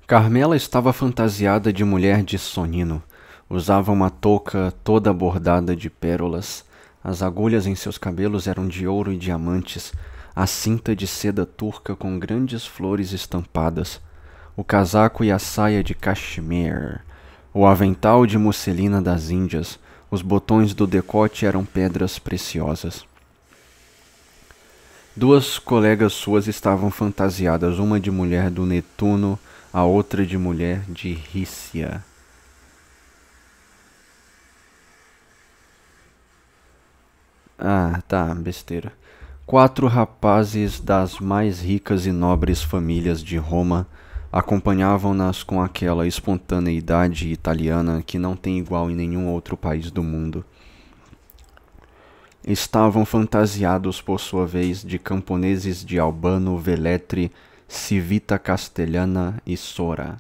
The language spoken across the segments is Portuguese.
Carmela estava fantasiada de mulher de sonino. Usava uma touca toda bordada de pérolas. As agulhas em seus cabelos eram de ouro e diamantes, a cinta de seda turca com grandes flores estampadas, o casaco e a saia de cachemir, o avental de musselina das Índias, os botões do decote eram pedras preciosas. Duas colegas suas estavam fantasiadas, uma de mulher do Netuno, a outra de mulher de Rícia. Ah, tá, besteira. 4 rapazes das mais ricas e nobres famílias de Roma acompanhavam-nas com aquela espontaneidade italiana que não tem igual em nenhum outro país do mundo. Estavam fantasiados, por sua vez, de camponeses de Albano, Velletri, Civita Castellana e Sora.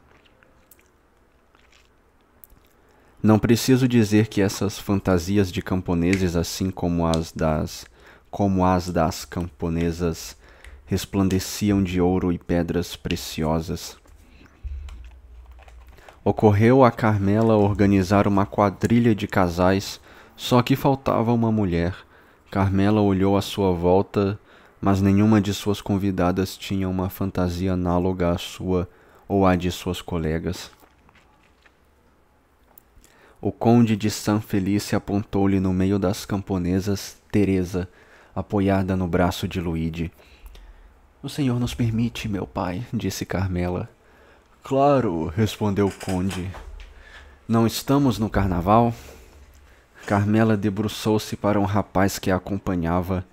Não preciso dizer que essas fantasias de camponeses, assim como as das camponesas, resplandeciam de ouro e pedras preciosas. Ocorreu a Carmela organizar uma quadrilha de casais, só que faltava uma mulher. Carmela olhou à sua volta, mas nenhuma de suas convidadas tinha uma fantasia análoga à sua ou à de suas colegas. O conde de San Felice apontou-lhe no meio das camponesas Teresa, apoiada no braço de Luigi. "O senhor nos permite, meu pai", disse Carmela. "Claro", respondeu o conde. "Não estamos no carnaval?" Carmela debruçou-se para um rapaz que a acompanhava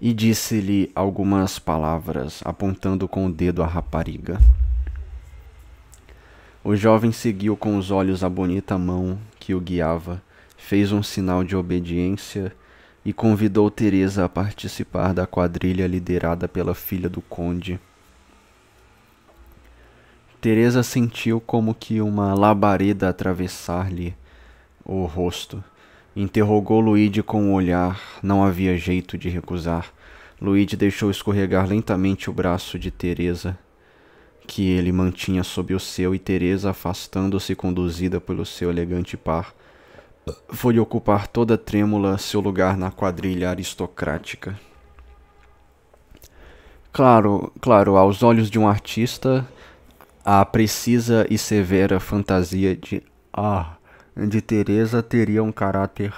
e disse-lhe algumas palavras, apontando com o dedo a rapariga. O jovem seguiu com os olhos a bonita mão que o guiava, fez um sinal de obediência e convidou Teresa a participar da quadrilha liderada pela filha do conde. Teresa sentiu como que uma labareda atravessar-lhe o rosto. Interrogou Luigi com o olhar, não havia jeito de recusar. Luigi deixou escorregar lentamente o braço de Teresa, que ele mantinha sob o seu, e Teresa, afastando-se conduzida pelo seu elegante par, foi ocupar toda trêmula seu lugar na quadrilha aristocrática. Claro, aos olhos de um artista, a precisa e severa fantasia de Teresa teria um caráter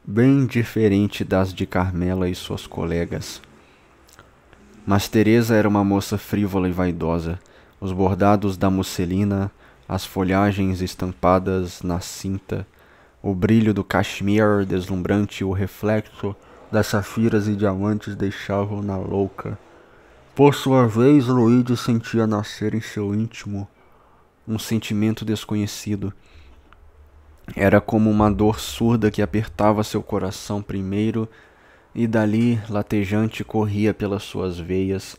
bem diferente das de Carmela e suas colegas. Mas Teresa era uma moça frívola e vaidosa. Os bordados da musselina, as folhagens estampadas na cinta, o brilho do cachemir deslumbrante e o reflexo das safiras e diamantes deixavam-na louca. Por sua vez, Luigi sentia nascer em seu íntimo um sentimento desconhecido. Era como uma dor surda que apertava seu coração primeiro e dali, latejante, corria pelas suas veias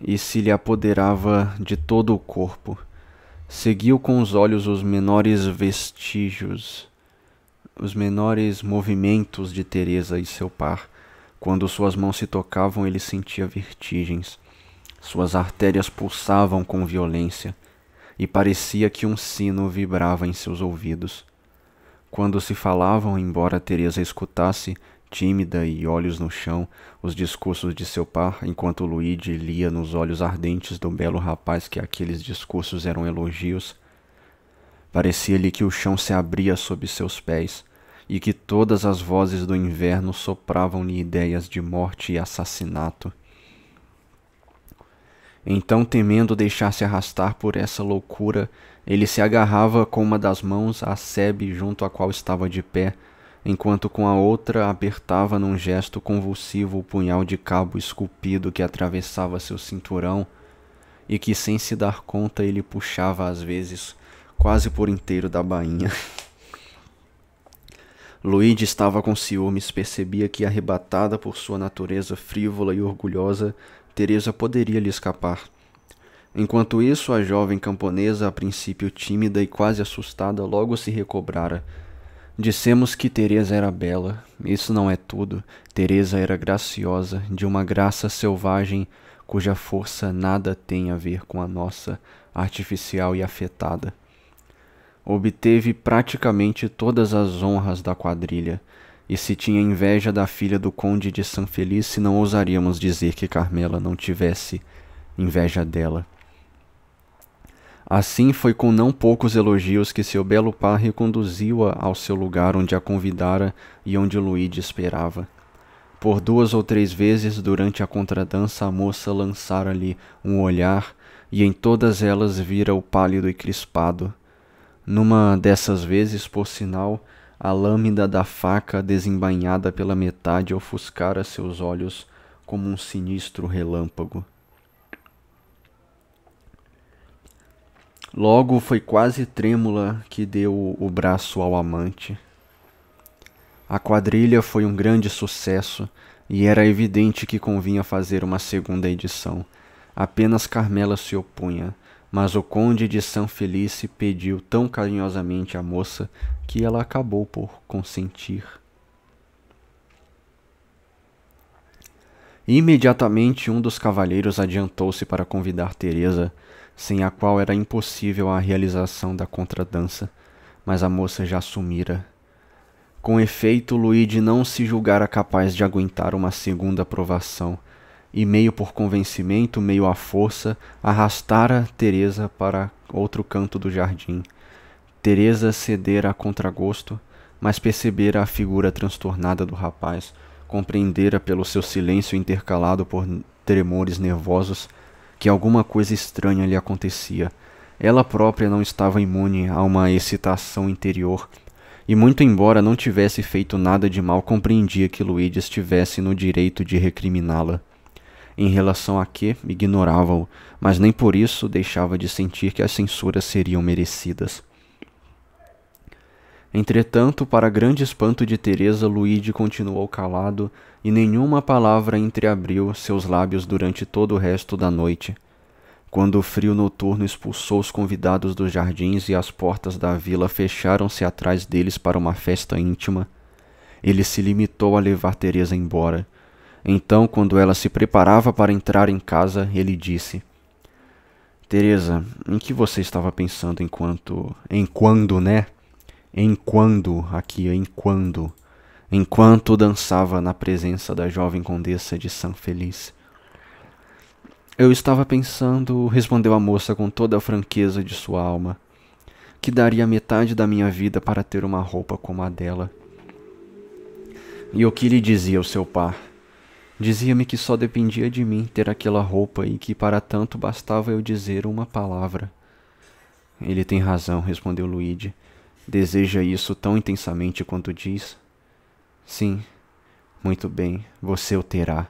e se lhe apoderava de todo o corpo. Seguiu com os olhos os menores vestígios, os menores movimentos de Teresa e seu par. Quando suas mãos se tocavam, ele sentia vertigens. Suas artérias pulsavam com violência e parecia que um sino vibrava em seus ouvidos. Quando se falavam, embora Teresa escutasse, tímida e olhos no chão, os discursos de seu par, enquanto Luigi lia nos olhos ardentes do belo rapaz que aqueles discursos eram elogios, parecia-lhe que o chão se abria sob seus pés e que todas as vozes do inverno sopravam-lhe ideias de morte e assassinato. Então, temendo deixar-se arrastar por essa loucura, ele se agarrava com uma das mãos à sebe junto à qual estava de pé, enquanto com a outra apertava num gesto convulsivo o punhal de cabo esculpido que atravessava seu cinturão e que, sem se dar conta, ele puxava às vezes quase por inteiro da bainha. Luigi estava com ciúmes, percebia que, arrebatada por sua natureza frívola e orgulhosa, Teresa poderia lhe escapar. Enquanto isso, a jovem camponesa, a princípio tímida e quase assustada, logo se recobrara. Dissemos que Teresa era bela. Isso não é tudo. Teresa era graciosa, de uma graça selvagem, cuja força nada tem a ver com a nossa, artificial e afetada. Obteve praticamente todas as honras da quadrilha, e se tinha inveja da filha do conde de San Felice, não ousaríamos dizer que Carmela não tivesse inveja dela. Assim foi com não poucos elogios que seu belo par reconduziu-a ao seu lugar onde a convidara e onde Luigi esperava. Por 2 ou 3 vezes durante a contradança a moça lançara-lhe um olhar, e em todas elas vira o pálido e crispado. Numa dessas vezes, por sinal, a lâmina da faca desembainhada pela metade ofuscara seus olhos como um sinistro relâmpago. Logo foi quase trêmula que deu o braço ao amante. A quadrilha foi um grande sucesso e era evidente que convinha fazer uma segunda edição. Apenas Carmela se opunha, mas o conde de San Felice pediu tão carinhosamente à moça que ela acabou por consentir. Imediatamente um dos cavalheiros adiantou-se para convidar Teresa, sem a qual era impossível a realização da contradança, mas a moça já sumira. Com efeito, Luigi não se julgara capaz de aguentar uma segunda provação, e meio por convencimento, meio à força, arrastara Teresa para outro canto do jardim. Teresa cedera a contragosto, mas percebera a figura transtornada do rapaz, compreendera pelo seu silêncio intercalado por tremores nervosos que alguma coisa estranha lhe acontecia. Ela própria não estava imune a uma excitação interior, e muito embora não tivesse feito nada de mal, compreendia que Luigi estivesse no direito de recriminá-la. Em relação a que, ignorava-o, mas nem por isso deixava de sentir que as censuras seriam merecidas. Entretanto, para grande espanto de Teresa, Luigi continuou calado e nenhuma palavra entreabriu seus lábios durante todo o resto da noite. Quando o frio noturno expulsou os convidados dos jardins e as portas da vila fecharam-se atrás deles para uma festa íntima, ele se limitou a levar Teresa embora. Então, quando ela se preparava para entrar em casa, ele disse: Teresa, em que você estava pensando enquanto dançava na presença da jovem condessa de San Felice? Eu estava pensando, respondeu a moça com toda a franqueza de sua alma, que daria metade da minha vida para ter uma roupa como a dela. E o que lhe dizia o seu par? Dizia-me que só dependia de mim ter aquela roupa e que para tanto bastava eu dizer uma palavra. Ele tem razão, respondeu Luigi. Deseja isso tão intensamente quanto diz? Sim. Muito bem, você o terá.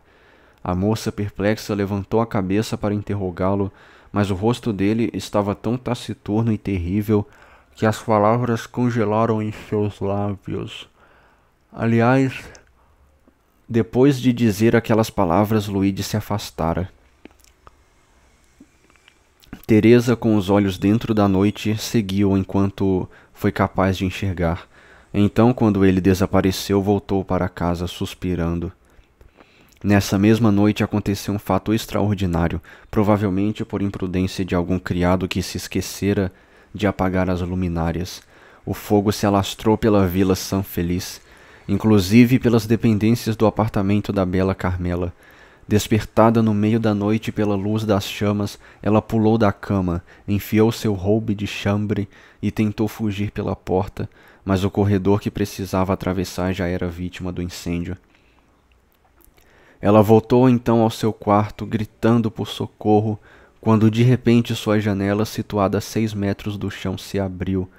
A moça perplexa levantou a cabeça para interrogá-lo, mas o rosto dele estava tão taciturno e terrível que as palavras congelaram em seus lábios. Aliás, depois de dizer aquelas palavras, Luigi se afastara. Teresa, com os olhos dentro da noite, seguiu enquanto foi capaz de enxergar. Então, quando ele desapareceu, voltou para casa suspirando. Nessa mesma noite aconteceu um fato extraordinário, provavelmente por imprudência de algum criado que se esquecera de apagar as luminárias. O fogo se alastrou pela vila San Felice, inclusive pelas dependências do apartamento da bela Carmela. Despertada no meio da noite pela luz das chamas, ela pulou da cama, enfiou seu roube de chambre e tentou fugir pela porta, mas o corredor que precisava atravessar já era vítima do incêndio. Ela voltou então ao seu quarto, gritando por socorro, quando de repente sua janela, situada a 6 metros do chão, se abriu.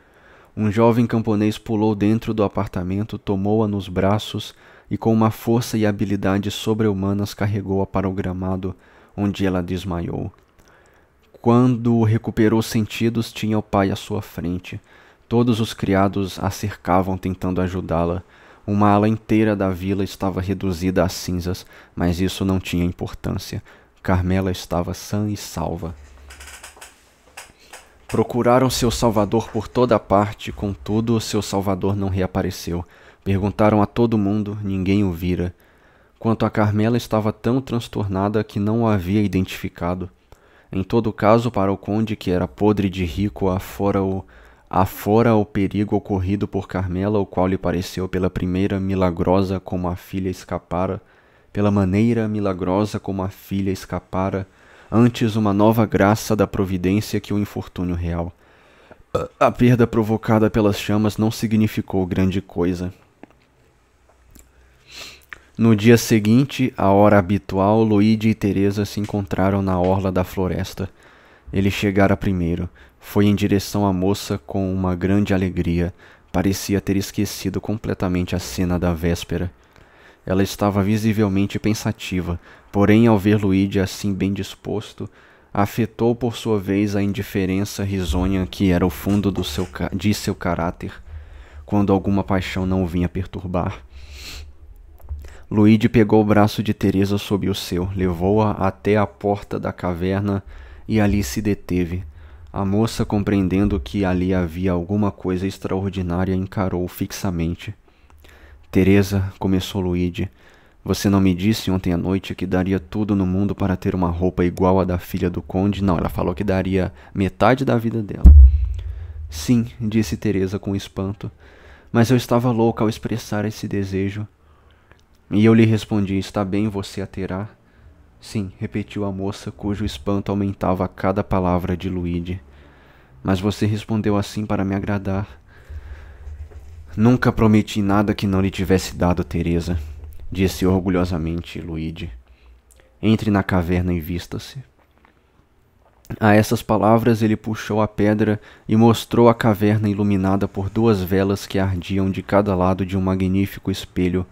Um jovem camponês pulou dentro do apartamento, tomou-a nos braços e com uma força e habilidade sobre-humanas carregou-a para o gramado, onde ela desmaiou. Quando recuperou sentidos, tinha o pai à sua frente. Todos os criados a cercavam tentando ajudá-la. Uma ala inteira da vila estava reduzida a cinzas, mas isso não tinha importância. Carmela estava sã e salva. Procuraram seu salvador por toda parte, contudo, seu salvador não reapareceu. Perguntaram a todo mundo, ninguém o vira. Quanto a Carmela, estava tão transtornada que não o havia identificado. Em todo caso, para o conde, que era podre de rico, afora o perigo ocorrido por Carmela, o qual lhe pareceu pela primeira milagrosa como a filha escapara, pela maneira milagrosa como a filha escapara, antes uma nova graça da providência que o infortúnio real. A perda provocada pelas chamas não significou grande coisa. No dia seguinte, à hora habitual, Luigi e Teresa se encontraram na orla da floresta. Ele chegara primeiro. Foi em direção à moça com uma grande alegria. Parecia ter esquecido completamente a cena da véspera. Ela estava visivelmente pensativa, porém, ao ver Luigi assim bem disposto, afetou por sua vez a indiferença risonha que era o fundo de seu caráter, quando alguma paixão não o vinha perturbar. Luigi pegou o braço de Teresa sob o seu, levou-a até a porta da caverna e ali se deteve. A moça, compreendendo que ali havia alguma coisa extraordinária, encarou-o fixamente. Teresa, começou Luigi, você não me disse ontem à noite que daria tudo no mundo para ter uma roupa igual à da filha do conde? Não, ela falou que daria metade da vida dela. Sim, disse Teresa com espanto, mas eu estava louca ao expressar esse desejo. E eu lhe respondi, está bem, você a terá. Sim, repetiu a moça, cujo espanto aumentava a cada palavra de Luigi. Mas você respondeu assim para me agradar. Nunca prometi nada que não lhe tivesse dado, Teresa, disse orgulhosamente Luigi. Entre na caverna e vista-se. A essas palavras ele puxou a pedra e mostrou a caverna iluminada por 2 velas que ardiam de cada lado de um magnífico espelho.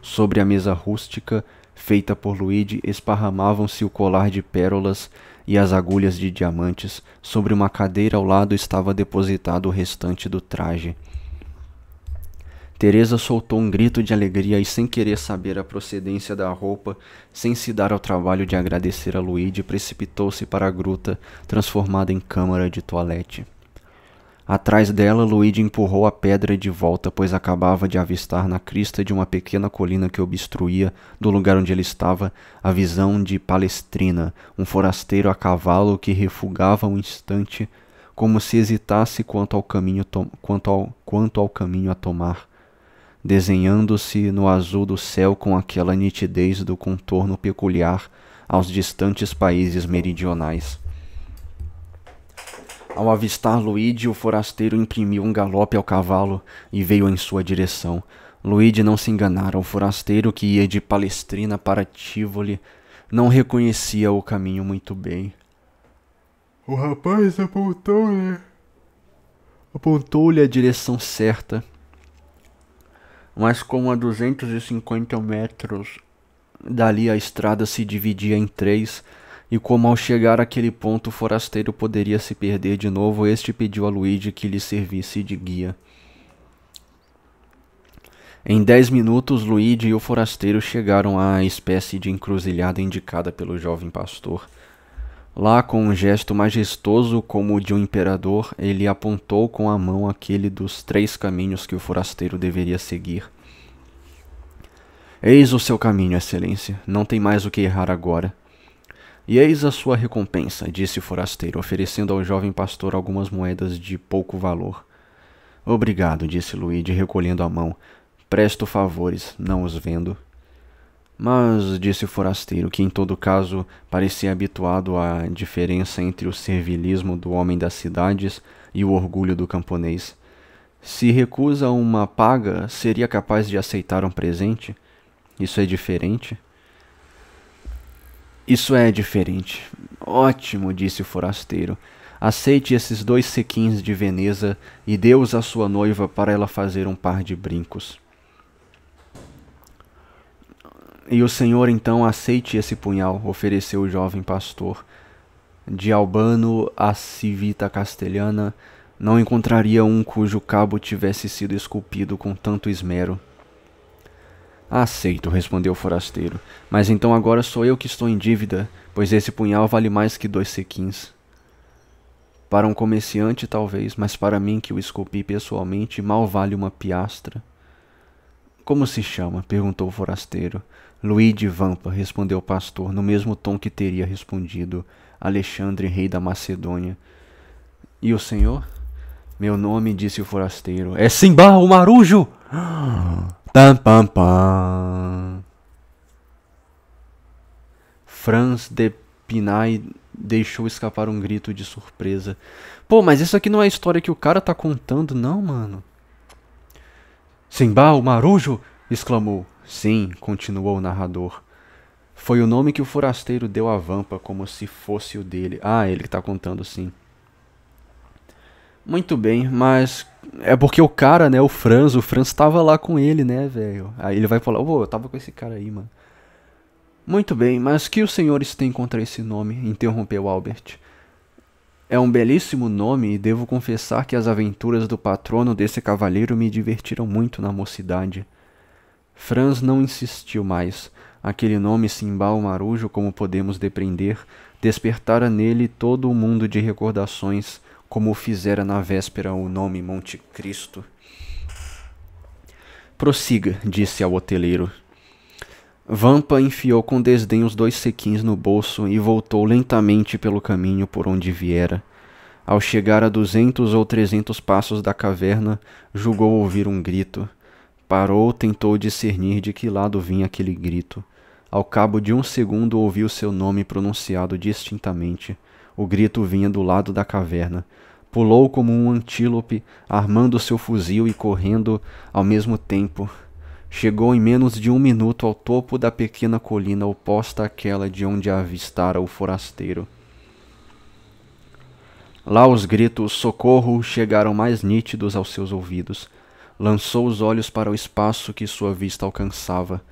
Sobre a mesa rústica, feita por Luigi, esparramavam-se o colar de pérolas e as agulhas de diamantes. Sobre uma cadeira ao lado estava depositado o restante do traje. Teresa soltou um grito de alegria e, sem querer saber a procedência da roupa, sem se dar ao trabalho de agradecer a Luigi, precipitou-se para a gruta, transformada em câmara de toilette. Atrás dela, Luigi empurrou a pedra de volta, pois acabava de avistar na crista de uma pequena colina que obstruía, do lugar onde ele estava, a visão de Palestrina, um forasteiro a cavalo que refugava um instante, como se hesitasse quanto ao caminho a tomar, desenhando-se no azul do céu com aquela nitidez do contorno peculiar aos distantes países meridionais. Ao avistar Luigi, o forasteiro imprimiu um galope ao cavalo e veio em sua direção. Luigi não se enganara, o forasteiro que ia de Palestrina para Tivoli não reconhecia o caminho muito bem. O rapaz apontou-lhe a direção certa, mas como a 250 metros dali a estrada se dividia em 3, e como ao chegar àquele ponto o forasteiro poderia se perder de novo, este pediu a Luigi que lhe servisse de guia. Em 10 minutos, Luigi e o forasteiro chegaram à espécie de encruzilhada indicada pelo jovem pastor. Lá, com um gesto majestoso como o de um imperador, ele apontou com a mão aquele dos 3 caminhos que o forasteiro deveria seguir. Eis o seu caminho, excelência. Não tem mais o que errar agora. E eis a sua recompensa, disse o forasteiro, oferecendo ao jovem pastor algumas moedas de pouco valor. Obrigado, disse Luigi, recolhendo a mão. Presto favores, não os vendo. Mas, disse o forasteiro, que em todo caso parecia habituado à diferença entre o servilismo do homem das cidades e o orgulho do camponês, se recusa uma paga, seria capaz de aceitar um presente? Isso é diferente? Isso é diferente. Ótimo, disse o forasteiro. Aceite esses 2 sequins de Veneza e dê-os à sua noiva para ela fazer um par de brincos. E o senhor então aceite esse punhal, ofereceu o jovem pastor. De Albano a Civita Castelhana não encontraria um cujo cabo tivesse sido esculpido com tanto esmero. Aceito, respondeu o forasteiro, mas então agora sou eu que estou em dívida, pois esse punhal vale mais que 2 sequins. Para um comerciante talvez, mas para mim que o esculpi pessoalmente mal vale uma piastra. Como se chama? Perguntou o forasteiro. Luigi Vampa, respondeu o pastor, no mesmo tom que teria respondido Alexandre, rei da Macedônia. E o senhor? Meu nome, disse o forasteiro, é Simba, o Marujo! Pam, pam, pam. Franz de Pinay deixou escapar um grito de surpresa. Pô, mas isso aqui não é a história que o cara tá contando, não, mano. Simba, o Marujo! Exclamou. Sim, continuou o narrador. Foi o nome que o forasteiro deu à Vampa, como se fosse o dele. Ah, ele que tá contando, sim. Muito bem, mas é porque o cara, né, o Franz tava lá com ele, né, velho? Aí ele vai falar, ô, eu tava com esse cara aí, mano. Muito bem, mas que os senhores têm contra esse nome? Interrompeu Albert. É um belíssimo nome e devo confessar que as aventuras do patrono desse cavalheiro me divertiram muito na mocidade. Franz não insistiu mais. Aquele nome Simbal Marujo, como podemos depreender, despertara nele todo o mundo de recordações, como o fizera na véspera o nome Monte Cristo. Prossiga, disse ao hoteleiro. Vampa enfiou com desdém os 2 sequins no bolso e voltou lentamente pelo caminho por onde viera. Ao chegar a 200 ou 300 passos da caverna, julgou ouvir um grito. Parou, tentou discernir de que lado vinha aquele grito. Ao cabo de 1 segundo ouviu seu nome pronunciado distintamente. O grito vinha do lado da caverna. Pulou como um antílope, armando seu fuzil e correndo ao mesmo tempo. Chegou em menos de 1 minuto ao topo da pequena colina oposta àquela de onde avistara o forasteiro. Lá os gritos socorro chegaram mais nítidos aos seus ouvidos. Lançou os olhos para o espaço que sua vista alcançava.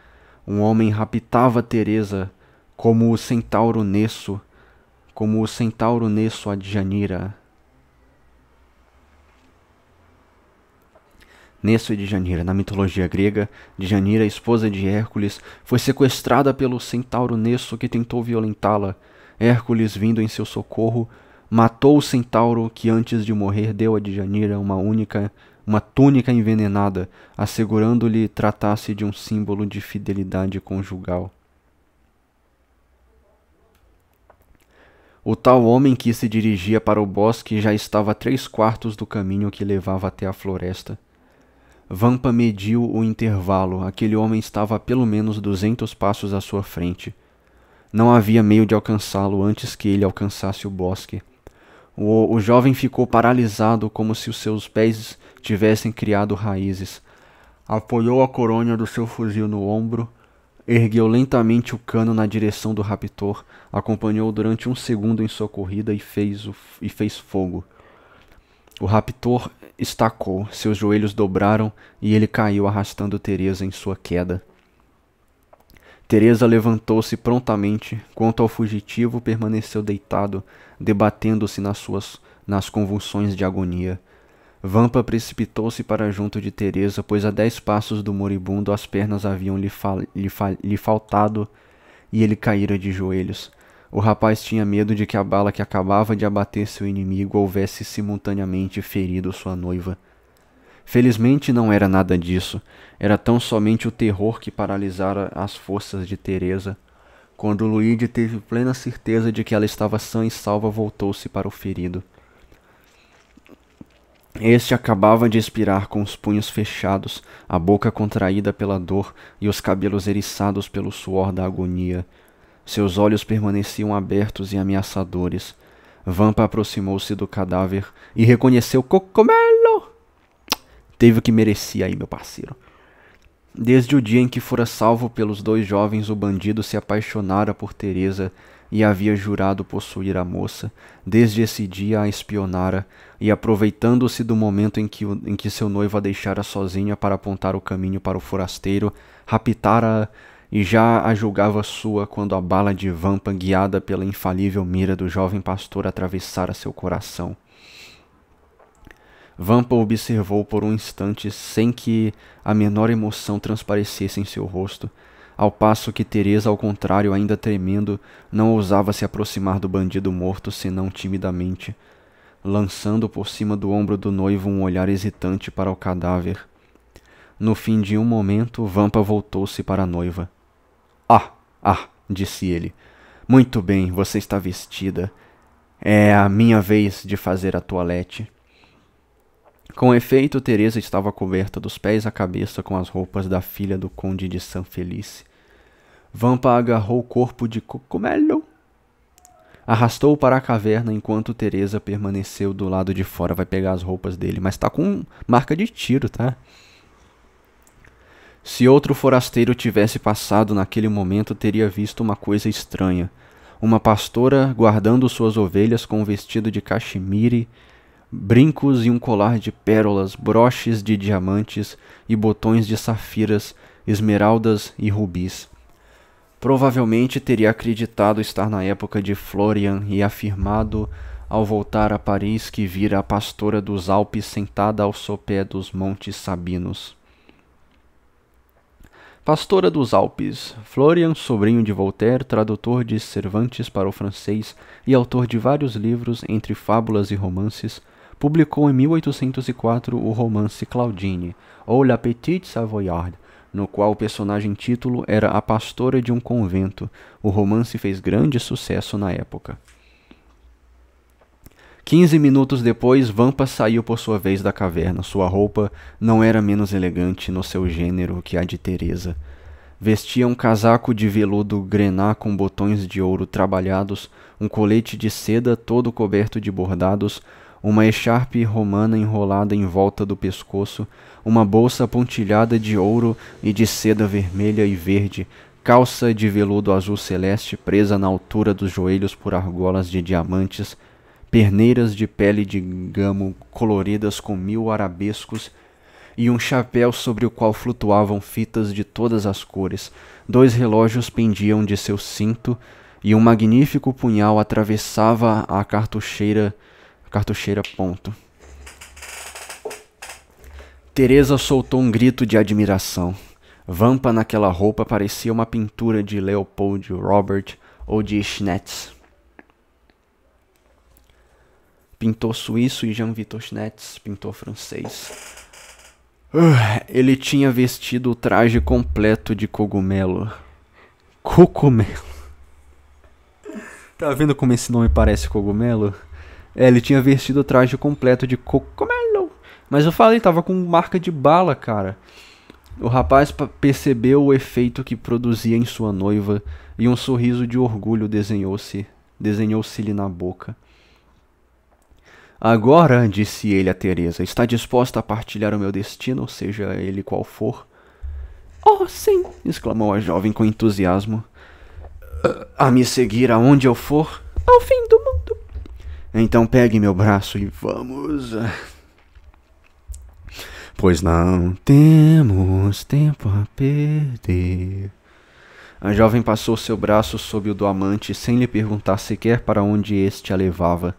Um homem raptava Teresa como o centauro Nesso a Djanira. Nesso e Djanira, na mitologia grega, Djanira, esposa de Hércules, foi sequestrada pelo centauro Nesso que tentou violentá-la. Hércules, vindo em seu socorro, matou o centauro que antes de morrer deu a Djanira uma túnica envenenada, assegurando-lhe tratasse de um símbolo de fidelidade conjugal. O tal homem que se dirigia para o bosque já estava a 3/4 do caminho que levava até a floresta. Vampa mediu o intervalo. Aquele homem estava a pelo menos 200 passos à sua frente. Não havia meio de alcançá-lo antes que ele alcançasse o bosque. O jovem ficou paralisado, como se os seus pés tivessem criado raízes. Apoiou a coronha do seu fuzil no ombro, ergueu lentamente o cano na direção do raptor, acompanhou durante 1 segundo em sua corrida e fez fogo. O raptor estacou, seus joelhos dobraram e ele caiu arrastando Teresa em sua queda. Teresa levantou-se prontamente, quanto ao fugitivo permaneceu deitado, debatendo-se nas convulsões de agonia. Vampa precipitou-se para junto de Teresa, pois a 10 passos do moribundo as pernas haviam lhe faltado e ele caíra de joelhos. O rapaz tinha medo de que a bala que acabava de abater seu inimigo houvesse simultaneamente ferido sua noiva. Felizmente não era nada disso. Era tão somente o terror que paralisara as forças de Teresa. Quando Luigi teve plena certeza de que ela estava sã e salva, voltou-se para o ferido. Este acabava de expirar com os punhos fechados, a boca contraída pela dor e os cabelos eriçados pelo suor da agonia. Seus olhos permaneciam abertos e ameaçadores. Vampa aproximou-se do cadáver e reconheceu Cocomelo. Teve o que merecia aí, meu parceiro. Desde o dia em que fora salvo pelos 2 jovens, o bandido se apaixonara por Teresa e havia jurado possuir a moça. Desde esse dia a espionara e, aproveitando-se do momento em que seu noivo a deixara sozinha para apontar o caminho para o forasteiro, raptara-a e já a julgava sua quando a bala de Vampa, guiada pela infalível mira do jovem pastor, atravessara seu coração. Vampa observou por um instante sem que a menor emoção transparecesse em seu rosto, ao passo que Teresa, ao contrário, ainda tremendo, não ousava se aproximar do bandido morto senão timidamente, lançando por cima do ombro do noivo um olhar hesitante para o cadáver. No fim de um momento, Vampa voltou-se para a noiva. Ah, disse ele. Muito bem, você está vestida. É a minha vez de fazer a toalete. Com efeito, Teresa estava coberta dos pés à cabeça com as roupas da filha do conde de San Felice. Vampa agarrou o corpo de Cogumelo, arrastou-o para a caverna enquanto Teresa permaneceu do lado de fora. Vai pegar as roupas dele, mas tá com marca de tiro, tá? Se outro forasteiro tivesse passado naquele momento, teria visto uma coisa estranha. Uma pastora guardando suas ovelhas com um vestido de cachemire, brincos e um colar de pérolas, broches de diamantes e botões de safiras, esmeraldas e rubis. Provavelmente teria acreditado estar na época de Florian e afirmado, ao voltar a Paris, que vira a pastora dos Alpes sentada ao sopé dos Montes Sabinos. Pastora dos Alpes, Florian, sobrinho de Voltaire, tradutor de Cervantes para o francês e autor de vários livros entre fábulas e romances, publicou em 1804 o romance Claudine, ou La Petite Savoyarde, no qual o personagem título era a pastora de um convento. O romance fez grande sucesso na época. 15 minutos depois, Vampa saiu por sua vez da caverna. Sua roupa não era menos elegante no seu gênero que a de Teresa. Vestia um casaco de veludo grená com botões de ouro trabalhados, um colete de seda todo coberto de bordados, uma echarpe romana enrolada em volta do pescoço, uma bolsa pontilhada de ouro e de seda vermelha e verde, calça de veludo azul celeste presa na altura dos joelhos por argolas de diamantes, perneiras de pele de gamo coloridas com 1000 arabescos e um chapéu sobre o qual flutuavam fitas de todas as cores. 2 relógios pendiam de seu cinto e um magnífico punhal atravessava a cartucheira ponto. Teresa soltou um grito de admiração. Vampa naquela roupa parecia uma pintura de Leopold Robert ou de Schnetz. Pintor suíço e Jean-Victor Schnetz, pintor francês. Ele tinha vestido o traje completo de cogumelo. Cogumelo. Tá vendo como esse nome parece cogumelo? Ele tinha vestido o traje completo de cogumelo. Mas eu falei, tava com marca de bala, cara. O rapaz percebeu o efeito que produzia em sua noiva e um sorriso de orgulho desenhou-se-lhe na boca. Agora, disse ele a Teresa, está disposta a partilhar o meu destino, seja ele qual for? Oh, sim, exclamou a jovem com entusiasmo. A me seguir aonde eu for? Ao fim do mundo. Então pegue meu braço e vamos. Pois não temos tempo a perder. A jovem passou seu braço sob o do amante sem lhe perguntar sequer para onde este a levava.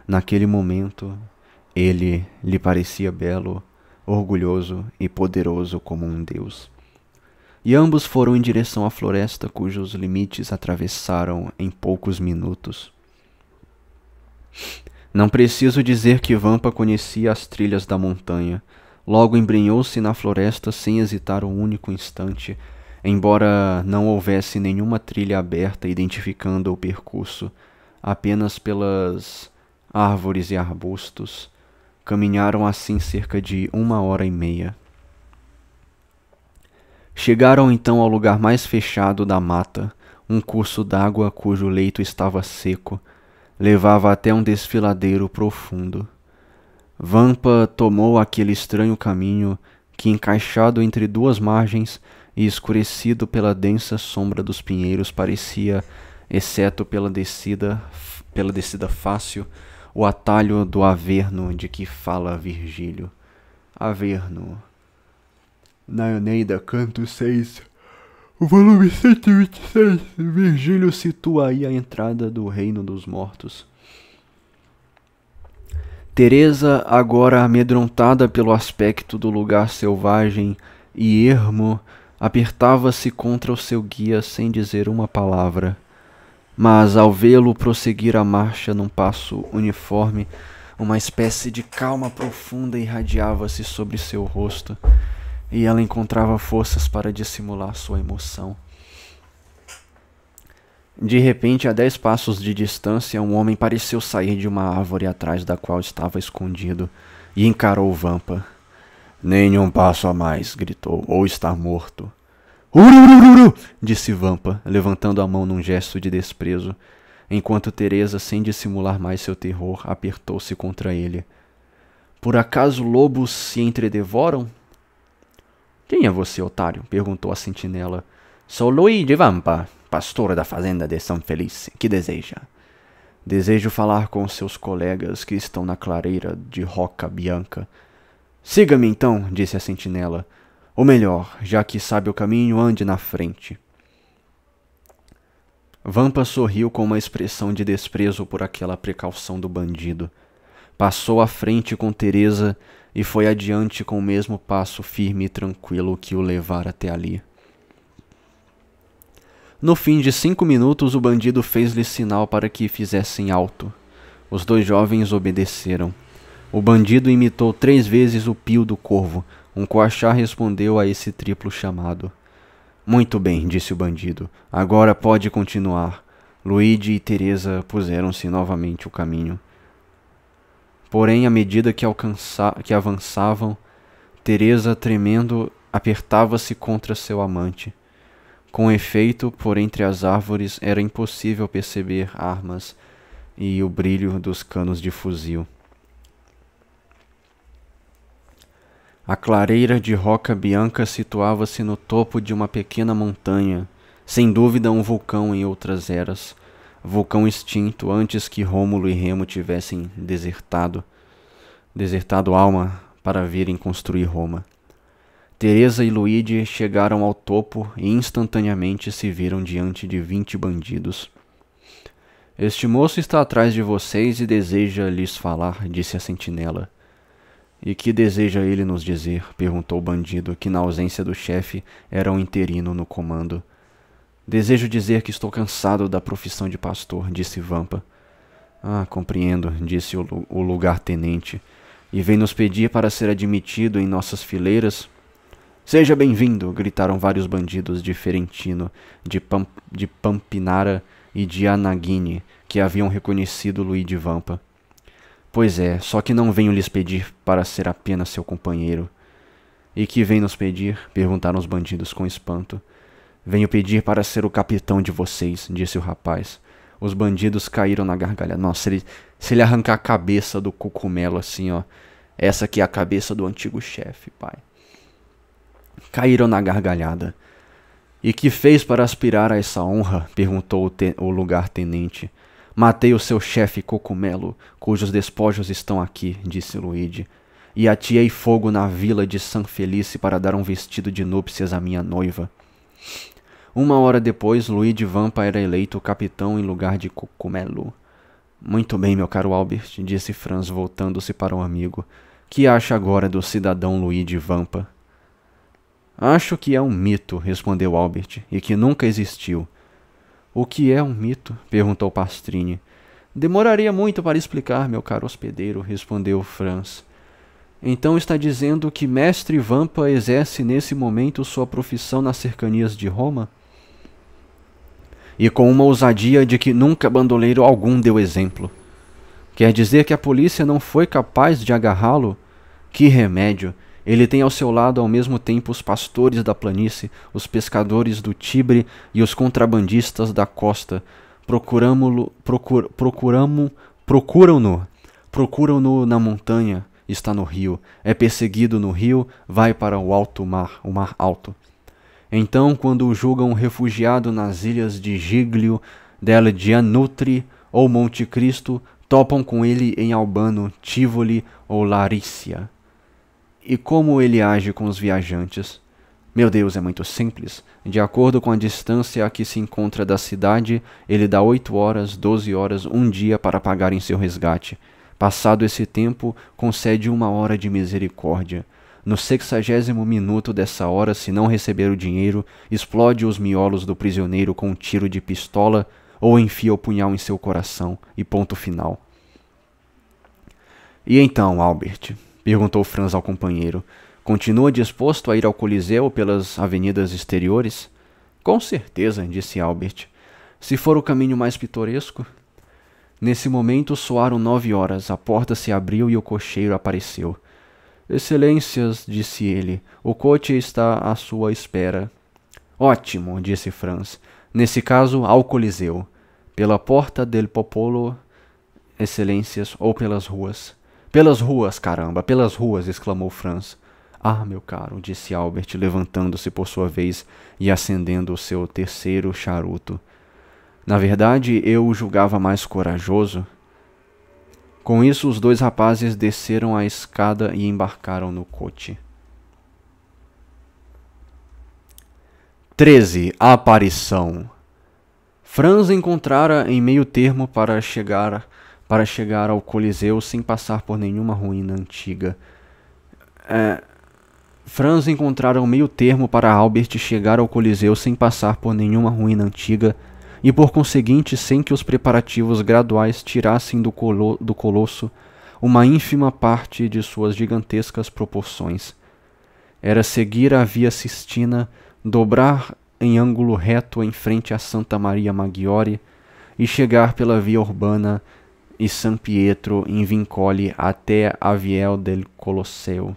Naquele momento, ele lhe parecia belo, orgulhoso e poderoso como um deus. E ambos foram em direção à floresta cujos limites atravessaram em poucos minutos. Não preciso dizer que Vampa conhecia as trilhas da montanha. Logo embrenhou-se na floresta sem hesitar um único instante, embora não houvesse nenhuma trilha aberta identificando o percurso, apenas pelas árvores e arbustos. Caminharam assim cerca de 1h30. Chegaram então ao lugar mais fechado da mata. Um curso d'água cujo leito estava seco levava até um desfiladeiro profundo. Vampa tomou aquele estranho caminho que, encaixado entre 2 margens e escurecido pela densa sombra dos pinheiros, parecia, exceto pela descida fácil, o atalho do Averno de que fala Virgílio. Averno. Na Eneida, canto 6, o volume 126, Virgílio situa aí a entrada do reino dos mortos. Teresa, agora amedrontada pelo aspecto do lugar selvagem e ermo, apertava-se contra o seu guia sem dizer uma palavra. Mas ao vê-lo prosseguir a marcha num passo uniforme, uma espécie de calma profunda irradiava-se sobre seu rosto, e ela encontrava forças para dissimular sua emoção. De repente, a 10 passos de distância, um homem pareceu sair de uma árvore atrás da qual estava escondido e encarou Vampa. "Nenhum passo a mais", gritou, "ou está morto." "Ururururu!" disse Vampa, levantando a mão num gesto de desprezo, enquanto Teresa, sem dissimular mais seu terror, apertou-se contra ele. "Por acaso lobos se entredevoram?" "Quem é você, otário?" perguntou a sentinela. "Sou Luigi Vampa, pastor da fazenda de São Felice. Que deseja?" "Desejo falar com seus colegas que estão na clareira de Roca Bianca." "Siga-me então", disse a sentinela. "Ou melhor, já que sabe o caminho, ande na frente." Vampa sorriu com uma expressão de desprezo por aquela precaução do bandido. Passou à frente com Teresa e foi adiante com o mesmo passo firme e tranquilo que o levara até ali. No fim de 5 minutos, o bandido fez-lhe sinal para que fizessem alto. Os 2 jovens obedeceram. O bandido imitou 3 vezes o pio do corvo. Um coachá respondeu a esse triplo chamado. "Muito bem", disse o bandido. "Agora pode continuar." Luigi e Teresa puseram-se novamente o caminho. Porém, à medida que avançavam, Teresa, tremendo, apertava-se contra seu amante. Com efeito, por entre as árvores era impossível perceber armas e o brilho dos canos de fuzil. A clareira de Roca Bianca situava-se no topo de uma pequena montanha, sem dúvida um vulcão em outras eras, vulcão extinto antes que Rômulo e Remo tivessem desertado Alma para virem construir Roma. Teresa e Luigi chegaram ao topo e instantaneamente se viram diante de 20 bandidos. "Este moço está atrás de vocês e deseja lhes falar", disse a sentinela. "E que deseja ele nos dizer?" perguntou o bandido, que na ausência do chefe era um interino no comando. "Desejo dizer que estou cansado da profissão de pastor", disse Vampa. "Ah, compreendo", disse o lugar-tenente. "E vem nos pedir para ser admitido em nossas fileiras?" "Seja bem-vindo", gritaram vários bandidos de Ferentino, de Pampinara e de Anaghini, que haviam reconhecido Luigi Vampa. "Pois é, só que não venho lhes pedir para ser apenas seu companheiro." "E que vem nos pedir?" perguntaram os bandidos com espanto. "Venho pedir para ser o capitão de vocês", disse o rapaz. Os bandidos caíram na gargalhada. "Nossa, se ele arrancar a cabeça do Cocumelo assim, ó. Essa aqui é a cabeça do antigo chefe, pai." Caíram na gargalhada. "E que fez para aspirar a essa honra?" perguntou o lugar-tenente. "Matei o seu chefe Cocumelo, cujos despojos estão aqui", disse Luigi. "E ateei fogo na vila de San Felice para dar um vestido de núpcias à minha noiva." 1 hora depois, Luigi Vampa era eleito capitão em lugar de Cocumelo. "Muito bem, meu caro Albert", disse Franz, voltando-se para o amigo. "Que acha agora do cidadão Luigi Vampa?" "Acho que é um mito", respondeu Albert, "e que nunca existiu." "O que é um mito?" perguntou Pastrini. "Demoraria muito para explicar, meu caro hospedeiro", respondeu Franz. "Então está dizendo que mestre Vampa exerce nesse momento sua profissão nas cercanias de Roma?" "E com uma ousadia de que nunca bandoleiro algum deu exemplo." "Quer dizer que a polícia não foi capaz de agarrá-lo?" "Que remédio! Ele tem ao seu lado ao mesmo tempo os pastores da planície, os pescadores do Tibre e os contrabandistas da costa. Procuram-no na montanha, está no rio, é perseguido no rio, vai para o alto mar, o mar alto. Então, quando o julgam refugiado nas ilhas de Giglio, del Giannutri ou Monte Cristo, topam com ele em Albano, Tivoli ou Larícia. E como ele age com os viajantes? Meu Deus, é muito simples. De acordo com a distância a que se encontra da cidade, ele dá 8 horas, 12 horas, 1 dia para pagarem seu resgate. Passado esse tempo, concede 1 hora de misericórdia. No 60º minuto dessa hora, se não receber o dinheiro, explode os miolos do prisioneiro com um tiro de pistola ou enfia o punhal em seu coração, e ponto final. "E então, Albert?" perguntou Franz ao companheiro. "Continua disposto a ir ao Coliseu pelas avenidas exteriores?" "Com certeza", disse Albert. Se for o caminho mais pitoresco... Nesse momento soaram 9 horas, a porta se abriu e o cocheiro apareceu. Excelências, disse ele, o coche está à sua espera. Ótimo, disse Franz. Nesse caso, ao Coliseu. Pela porta del Popolo, excelências, ou pelas ruas. Pelas ruas, caramba, pelas ruas, exclamou Franz. Ah, meu caro, disse Albert, levantando-se por sua vez e acendendo o seu terceiro charuto. Na verdade, eu o julgava mais corajoso. Com isso, os dois rapazes desceram a escada e embarcaram no coche. 13. A aparição. Franz encontrara em meio termo para chegar ao Coliseu sem passar por nenhuma ruína antiga. Franz encontrara um meio termo para Albert chegar ao Coliseu sem passar por nenhuma ruína antiga e por conseguinte sem que os preparativos graduais tirassem do colosso uma ínfima parte de suas gigantescas proporções. Era seguir a Via Sistina, dobrar em ângulo reto em frente a Santa Maria Maggiore e chegar pela Via Urbana e San Pietro in Vincoli até a Viel del Colosseo.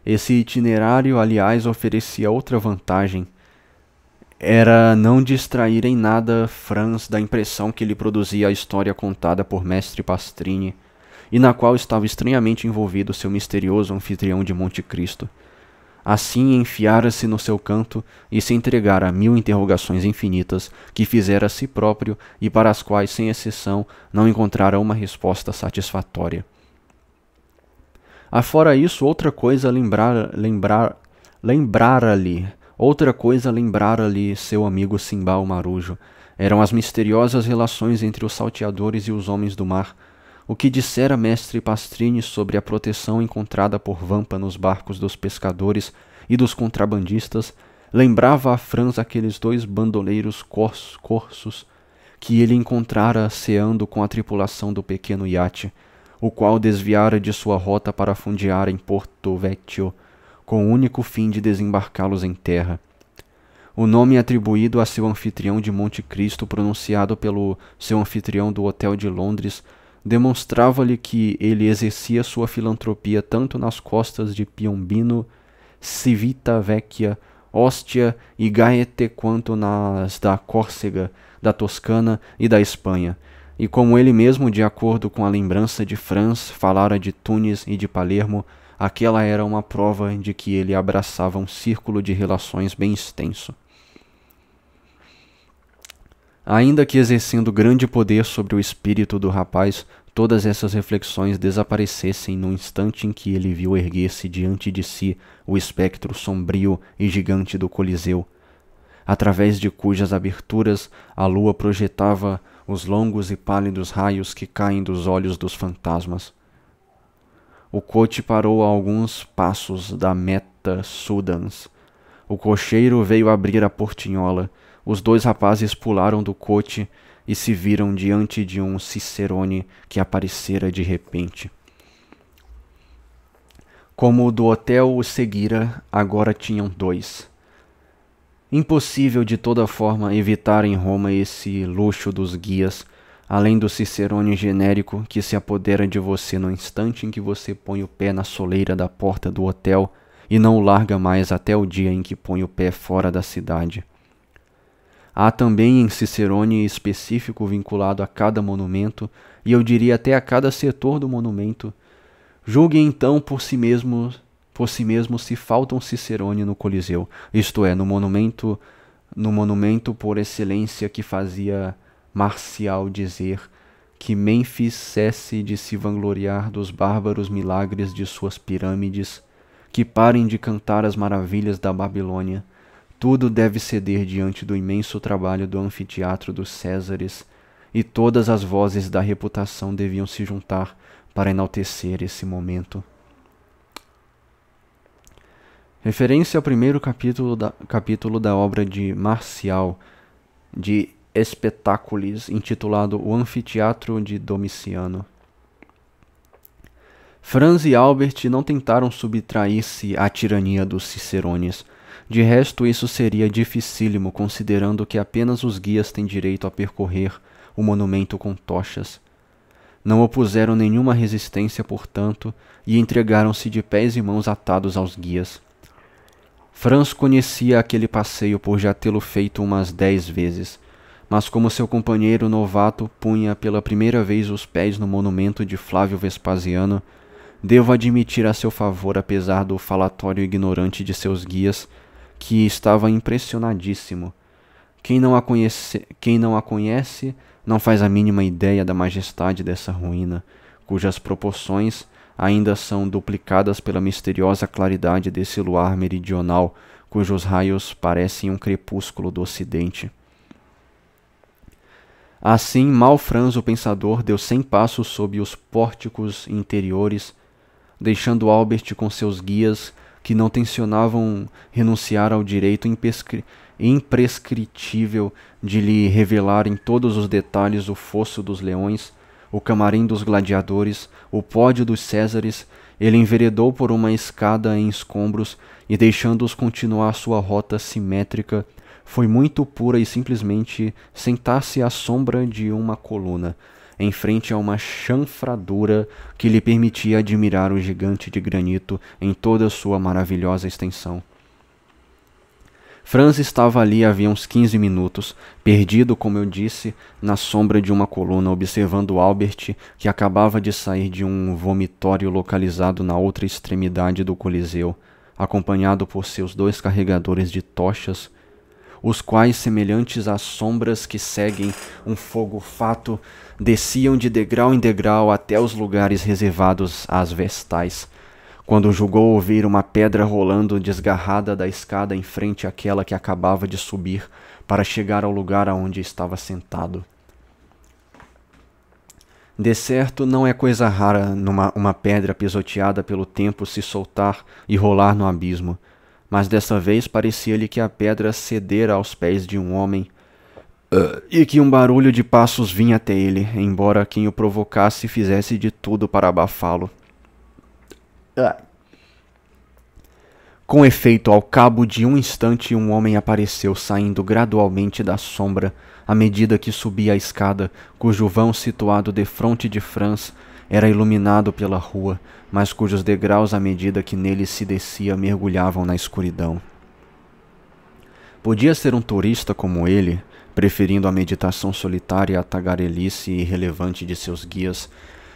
Esse itinerário, aliás, oferecia outra vantagem. Era não distrair em nada Franz da impressão que lhe produzia a história contada por Mestre Pastrini, e na qual estava estranhamente envolvido seu misterioso anfitrião de Monte Cristo. Assim enfiara-se no seu canto e se entregara a 1000 interrogações infinitas que fizera a si próprio e para as quais, sem exceção, não encontrara uma resposta satisfatória. Afora isso, outra coisa lembrara-lhe seu amigo Simbal Marujo. Eram as misteriosas relações entre os salteadores e os homens do mar. O que dissera Mestre Pastrini sobre a proteção encontrada por Vampa nos barcos dos pescadores e dos contrabandistas lembrava a Franz aqueles 2 bandoleiros corsos que ele encontrara ceando com a tripulação do pequeno iate, o qual desviara de sua rota para fundear em Porto Vecchio, com o único fim de desembarcá-los em terra. O nome atribuído a seu anfitrião de Monte Cristo, pronunciado pelo seu anfitrião do Hotel de Londres, demonstrava-lhe que ele exercia sua filantropia tanto nas costas de Piombino, Civitavecchia, Ostia e Gaete quanto nas da Córcega, da Toscana e da Espanha. E como ele mesmo, de acordo com a lembrança de Franz, falara de Tunis e de Palermo, aquela era uma prova de que ele abraçava um círculo de relações bem extenso. Ainda que exercendo grande poder sobre o espírito do rapaz, todas essas reflexões desaparecessem no instante em que ele viu erguer-se diante de si o espectro sombrio e gigante do Coliseu, através de cujas aberturas a lua projetava os longos e pálidos raios que caem dos olhos dos fantasmas. O coche parou a alguns passos da Meta Sudans. O cocheiro veio abrir a portinhola. Os 2 rapazes pularam do coche e se viram diante de um cicerone que aparecera de repente. Como o do hotel o seguira, agora tinham 2. Impossível de toda forma evitar em Roma esse luxo dos guias, além do cicerone genérico que se apodera de você no instante em que você põe o pé na soleira da porta do hotel e não o larga mais até o dia em que põe o pé fora da cidade. Há também em cicerone específico vinculado a cada monumento, e eu diria até a cada setor do monumento. Julgue então por si mesmo se falta um cicerone no Coliseu, isto é, no monumento por excelência que fazia Marcial dizer que Mênfis cesse de se vangloriar dos bárbaros milagres de suas pirâmides, que parem de cantar as maravilhas da Babilônia. Tudo deve ceder diante do imenso trabalho do anfiteatro dos Césares, e todas as vozes da reputação deviam se juntar para enaltecer esse momento. Referência ao primeiro capítulo da obra de Marcial, de Espetáculos, intitulado O Anfiteatro de Domiciano. Franz e Albert não tentaram subtrair-se à tirania dos cicerones. De resto, isso seria dificílimo, considerando que apenas os guias têm direito a percorrer o monumento com tochas. Não opuseram nenhuma resistência, portanto, e entregaram-se de pés e mãos atados aos guias. Franz conhecia aquele passeio por já tê-lo feito umas 10 vezes, mas como seu companheiro novato punha pela primeira vez os pés no monumento de Flávio Vespasiano, devo admitir a seu favor, apesar do falatório ignorante de seus guias, que estava impressionadíssimo. Quem não a conhece não faz a mínima ideia da majestade dessa ruína, cujas proporções ainda são duplicadas pela misteriosa claridade desse luar meridional, cujos raios parecem um crepúsculo do ocidente. Assim, mal Franz o pensador deu 100 passos sob os pórticos interiores, deixando Albert com seus guias, que não tencionavam renunciar ao direito imprescritível de lhe revelar em todos os detalhes o fosso dos leões, o camarim dos gladiadores, o pódio dos Césares. Ele enveredou por uma escada em escombros e, deixando-os continuar sua rota simétrica, foi muito pura e simplesmente sentar-se à sombra de uma coluna, em frente a uma chanfradura que lhe permitia admirar o gigante de granito em toda sua maravilhosa extensão. Franz estava ali havia uns 15 minutos, perdido, como eu disse, na sombra de uma coluna, observando Albert, que acabava de sair de um vomitório localizado na outra extremidade do Coliseu, acompanhado por seus 2 carregadores de tochas, os quais, semelhantes às sombras que seguem um fogo fato, desciam de degrau em degrau até os lugares reservados às vestais, quando julgou ouvir uma pedra rolando desgarrada da escada em frente àquela que acabava de subir para chegar ao lugar aonde estava sentado. De certo, não é coisa rara uma pedra pisoteada pelo tempo se soltar e rolar no abismo, mas dessa vez parecia-lhe que a pedra cedera aos pés de um homem e que um barulho de passos vinha até ele, embora quem o provocasse fizesse de tudo para abafá-lo. Com efeito, ao cabo de um instante, um homem apareceu, saindo gradualmente da sombra, à medida que subia a escada, cujo vão situado defronte de Franz era iluminado pela rua, mas cujos degraus, à medida que nele se descia, mergulhavam na escuridão. Podia ser um turista como ele, preferindo a meditação solitária à tagarelice irrelevante de seus guias,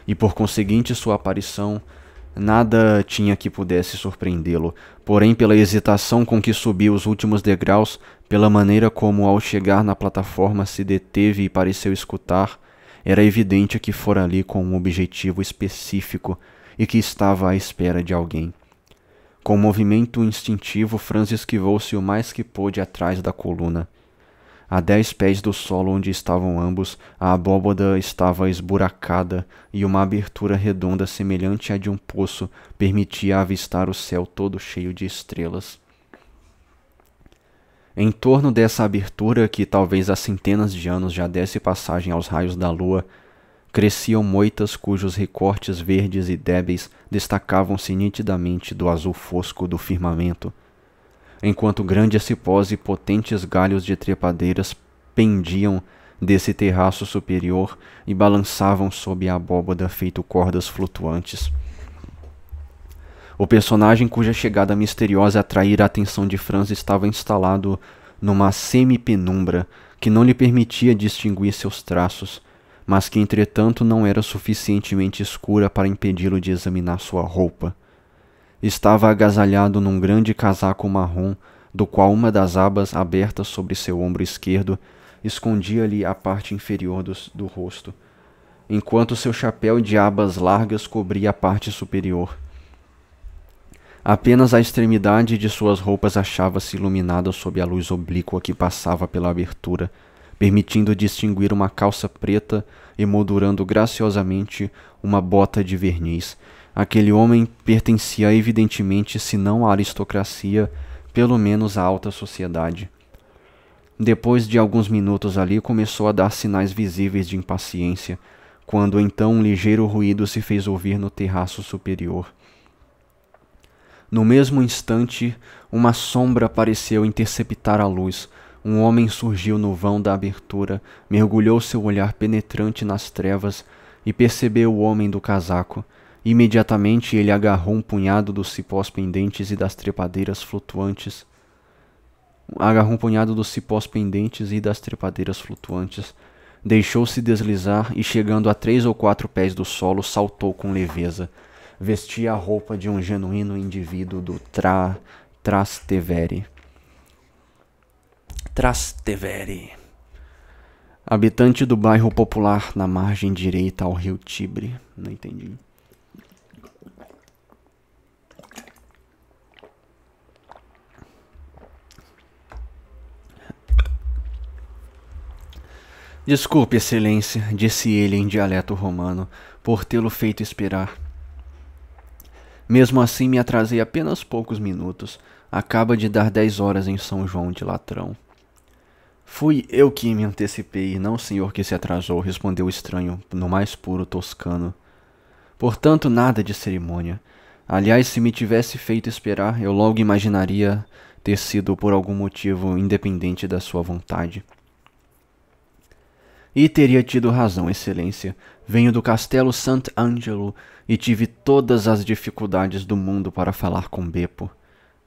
e por conseguinte sua aparição nada tinha que pudesse surpreendê-lo, porém pela hesitação com que subiu os últimos degraus, pela maneira como ao chegar na plataforma se deteve e pareceu escutar, era evidente que fora ali com um objetivo específico e que estava à espera de alguém. Com um movimento instintivo, Franz esquivou-se o mais que pôde atrás da coluna. A 10 pés do solo onde estavam ambos, a abóbada estava esburacada e uma abertura redonda semelhante à de um poço permitia avistar o céu todo cheio de estrelas. Em torno dessa abertura, que talvez há centenas de anos já desse passagem aos raios da lua, cresciam moitas cujos recortes verdes e débeis destacavam-se nitidamente do azul fosco do firmamento, enquanto grandes cipós e potentes galhos de trepadeiras pendiam desse terraço superior e balançavam sob a abóbada feito cordas flutuantes. O personagem cuja chegada misteriosa atraíra a atenção de Franz estava instalado numa semi-penumbra que não lhe permitia distinguir seus traços, mas que entretanto não era suficientemente escura para impedi-lo de examinar sua roupa. Estava agasalhado num grande casaco marrom, do qual uma das abas abertas sobre seu ombro esquerdo escondia-lhe a parte inferior do rosto, enquanto seu chapéu de abas largas cobria a parte superior. Apenas a extremidade de suas roupas achava-se iluminada sob a luz oblíqua que passava pela abertura, permitindo distinguir uma calça preta emoldurando graciosamente uma bota de verniz. Aquele homem pertencia evidentemente, se não à aristocracia, pelo menos à alta sociedade. Depois de alguns minutos ali, começou a dar sinais visíveis de impaciência, quando então um ligeiro ruído se fez ouvir no terraço superior. No mesmo instante, uma sombra pareceu interceptar a luz. Um homem surgiu no vão da abertura, mergulhou seu olhar penetrante nas trevas e percebeu o homem do casaco. Imediatamente ele agarrou um punhado dos cipós pendentes e das trepadeiras flutuantes. Deixou-se deslizar e, chegando a 3 ou 4 pés do solo, saltou com leveza. Vestia a roupa de um genuíno indivíduo do Trastevere. Habitante do bairro popular na margem direita ao rio Tibre. Não entendi. Desculpe, excelência, disse ele em dialeto romano, por tê-lo feito esperar. Mesmo assim, me atrasei apenas poucos minutos. Acaba de dar 10 horas em São João de Latrão. Fui eu que me antecipei, não o senhor que se atrasou, respondeu o estranho, no mais puro toscano. Portanto, nada de cerimônia. Aliás, se me tivesse feito esperar, eu logo imaginaria ter sido por algum motivo independente da sua vontade. E teria tido razão, excelência. Venho do castelo Sant'Angelo e tive todas as dificuldades do mundo para falar com Beppo.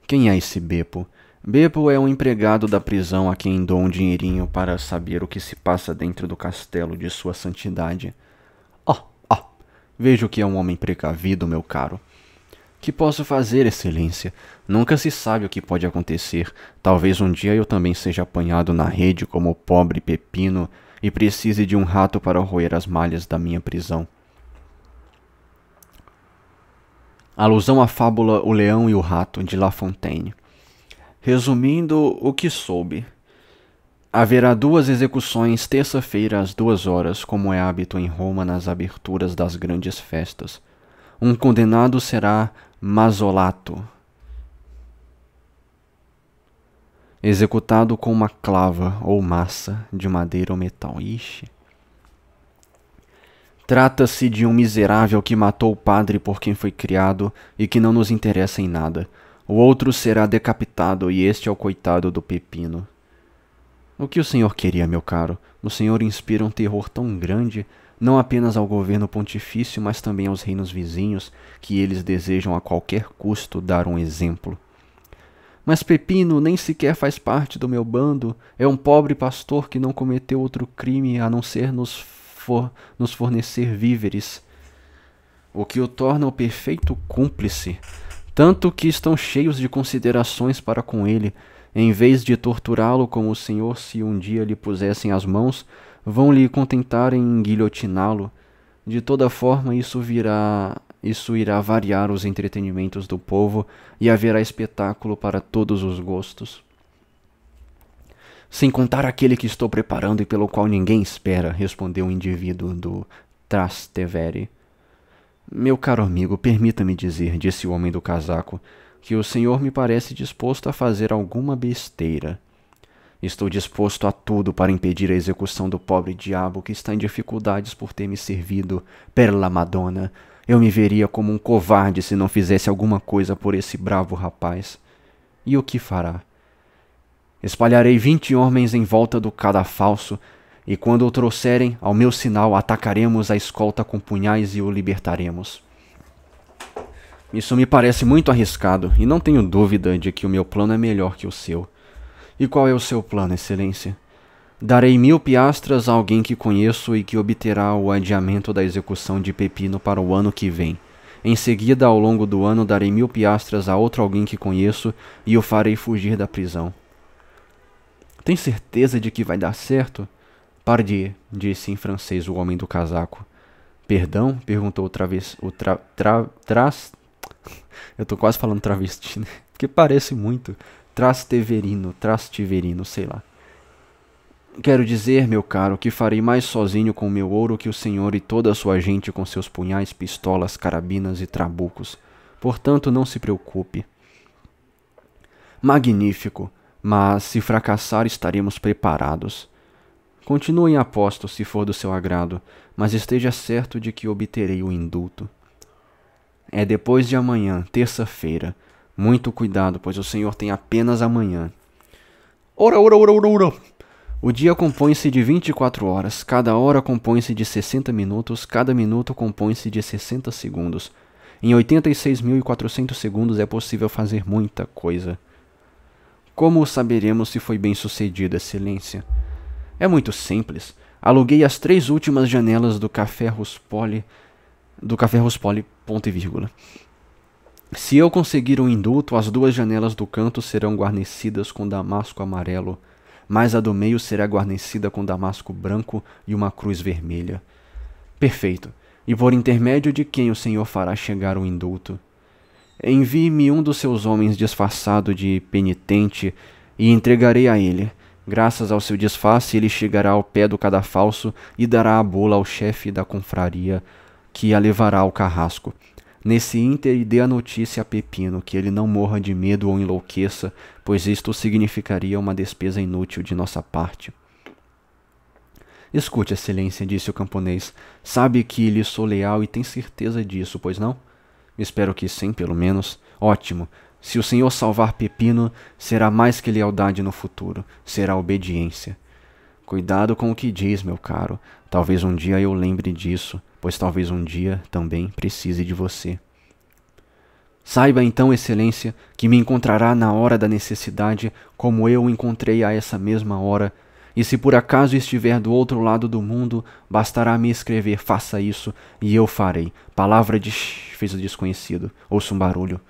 Quem é esse Beppo? Beppo é um empregado da prisão a quem dou um dinheirinho para saber o que se passa dentro do castelo de sua santidade. Vejo que é um homem precavido, meu caro. Que posso fazer, excelência? Nunca se sabe o que pode acontecer. Talvez um dia eu também seja apanhado na rede como o pobre Pepino e precise de um rato para roer as malhas da minha prisão. Alusão à fábula O Leão e o Rato, de La Fontaine. Resumindo o que soube. Haverá 2 execuções terça-feira às 2 horas, como é hábito em Roma nas aberturas das grandes festas. Um condenado será mazzolato, executado com uma clava ou massa de madeira ou metal. Ixi. Trata-se de um miserável que matou o padre por quem foi criado e que não nos interessa em nada. O outro será decapitado e este é o coitado do Pepino. O que o senhor queria, meu caro? O senhor inspira um terror tão grande, não apenas ao governo pontifício, mas também aos reinos vizinhos, que eles desejam a qualquer custo dar um exemplo. Mas Pepino nem sequer faz parte do meu bando, é um pobre pastor que não cometeu outro crime a não ser nos fornecer víveres, o que o torna o perfeito cúmplice, tanto que estão cheios de considerações para com ele. Em vez de torturá-lo como o senhor se um dia lhe pusessem as mãos, vão lhe contentar em guilhotiná-lo. De toda forma, isso irá variar os entretenimentos do povo e haverá espetáculo para todos os gostos. Sem contar aquele que estou preparando e pelo qual ninguém espera, respondeu o indivíduo do Trastevere. Meu caro amigo, permita-me dizer, disse o homem do casaco, que o senhor me parece disposto a fazer alguma besteira. Estou disposto a tudo para impedir a execução do pobre diabo que está em dificuldades por ter me servido, per la Madonna. Eu me veria como um covarde se não fizesse alguma coisa por esse bravo rapaz. E o que fará? Espalharei 20 homens em volta do cadafalso, e quando o trouxerem, ao meu sinal, atacaremos a escolta com punhais e o libertaremos. Isso me parece muito arriscado, e não tenho dúvida de que o meu plano é melhor que o seu. E qual é o seu plano, excelência? Darei 1000 piastras a alguém que conheço e que obterá o adiamento da execução de Pepino para o ano que vem. Em seguida, ao longo do ano, darei 1000 piastras a outro alguém que conheço e o farei fugir da prisão. Tem certeza de que vai dar certo? Pardieu, disse em francês o homem do casaco. Perdão? Perguntou Eu tô quase falando travesti, né? Porque parece muito. Trastiverino, sei lá. Quero dizer, meu caro, que farei mais sozinho com o meu ouro que o senhor e toda a sua gente com seus punhais, pistolas, carabinas e trabucos. Portanto, não se preocupe. Magnífico, mas se fracassar estaremos preparados. Continue a posto, se for do seu agrado, mas esteja certo de que obterei o indulto. É depois de amanhã, terça-feira. Muito cuidado, pois o Senhor tem apenas amanhã. Ora, ora, ora, ora, ora. O dia compõe-se de 24 horas, cada hora compõe-se de 60 minutos, cada minuto compõe-se de 60 segundos. Em 86.400 segundos é possível fazer muita coisa. Como saberemos se foi bem sucedido, Excelência? É muito simples. Aluguei as 3 últimas janelas do Café Ruspoli, ponto e vírgula. Se eu conseguir um indulto, as 2 janelas do canto serão guarnecidas com damasco amarelo, mas a do meio será guarnecida com damasco branco e uma cruz vermelha. Perfeito. E por intermédio de quem o Senhor fará chegar o indulto? Envie-me um dos seus homens disfarçado de penitente e entregarei a ele. Graças ao seu disfarce, ele chegará ao pé do cadafalso e dará a bula ao chefe da confraria, que a levará ao carrasco. Nesse ínter, dê a notícia a Pepino, que ele não morra de medo ou enlouqueça, pois isto significaria uma despesa inútil de nossa parte. Escute, Excelência, disse o camponês. Sabe que lhe sou leal e tem certeza disso, pois não? Espero que sim, pelo menos. Ótimo. Se o senhor salvar Pepino, será mais que lealdade no futuro. Será obediência. Cuidado com o que diz, meu caro. Talvez um dia eu lembre disso, pois talvez um dia também precise de você. Saiba então, Excelência, que me encontrará na hora da necessidade, como eu o encontrei a essa mesma hora. E se por acaso estiver do outro lado do mundo, bastará me escrever, faça isso, e eu farei. Palavra de fez o desconhecido. Ouça um barulho.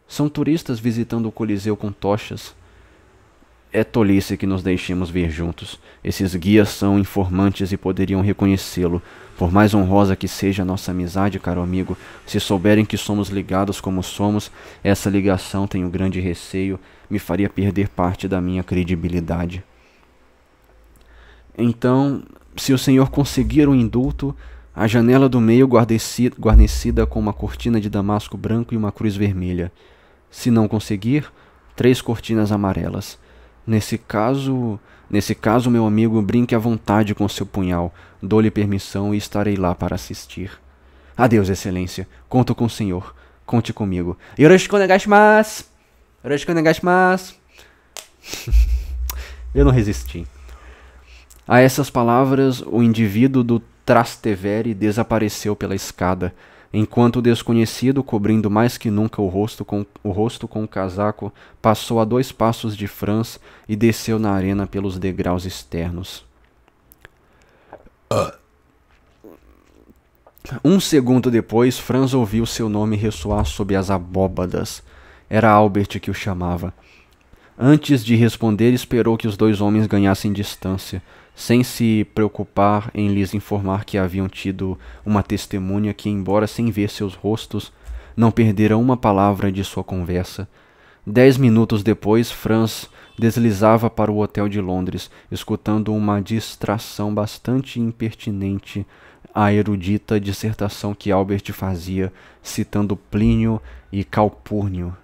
São turistas visitando o Coliseu com tochas. É tolice que nos deixemos ver juntos. Esses guias são informantes e poderiam reconhecê-lo. Por mais honrosa que seja a nossa amizade, caro amigo, se souberem que somos ligados como somos, essa ligação, tenho grande receio, me faria perder parte da minha credibilidade. Então, se o senhor conseguir o indulto, a janela do meio guarnecida com uma cortina de damasco branco e uma cruz vermelha. Se não conseguir, 3 cortinas amarelas. Nesse caso, meu amigo, brinque à vontade com seu punhal. Dou-lhe permissão e estarei lá para assistir. Adeus, Excelência. Conto com o senhor. Conte comigo. Yoroshiku onegaishimasu! Yoroshiku onegaishimasu! Eu não resisti. A essas palavras, o indivíduo do Trastevere desapareceu pela escada, enquanto o desconhecido, cobrindo mais que nunca o rosto com o casaco, passou a 2 passos de Franz e desceu na arena pelos degraus externos. Um segundo depois, Franz ouviu seu nome ressoar sob as abóbadas. Era Albert que o chamava. Antes de responder, esperou que os 2 homens ganhassem distância, sem se preocupar em lhes informar que haviam tido uma testemunha que, embora sem ver seus rostos, não perdera uma palavra de sua conversa. 10 minutos depois, Franz deslizava para o hotel de Londres, escutando uma distração bastante impertinente à erudita dissertação que Albert fazia, citando Plínio e Calpurnio.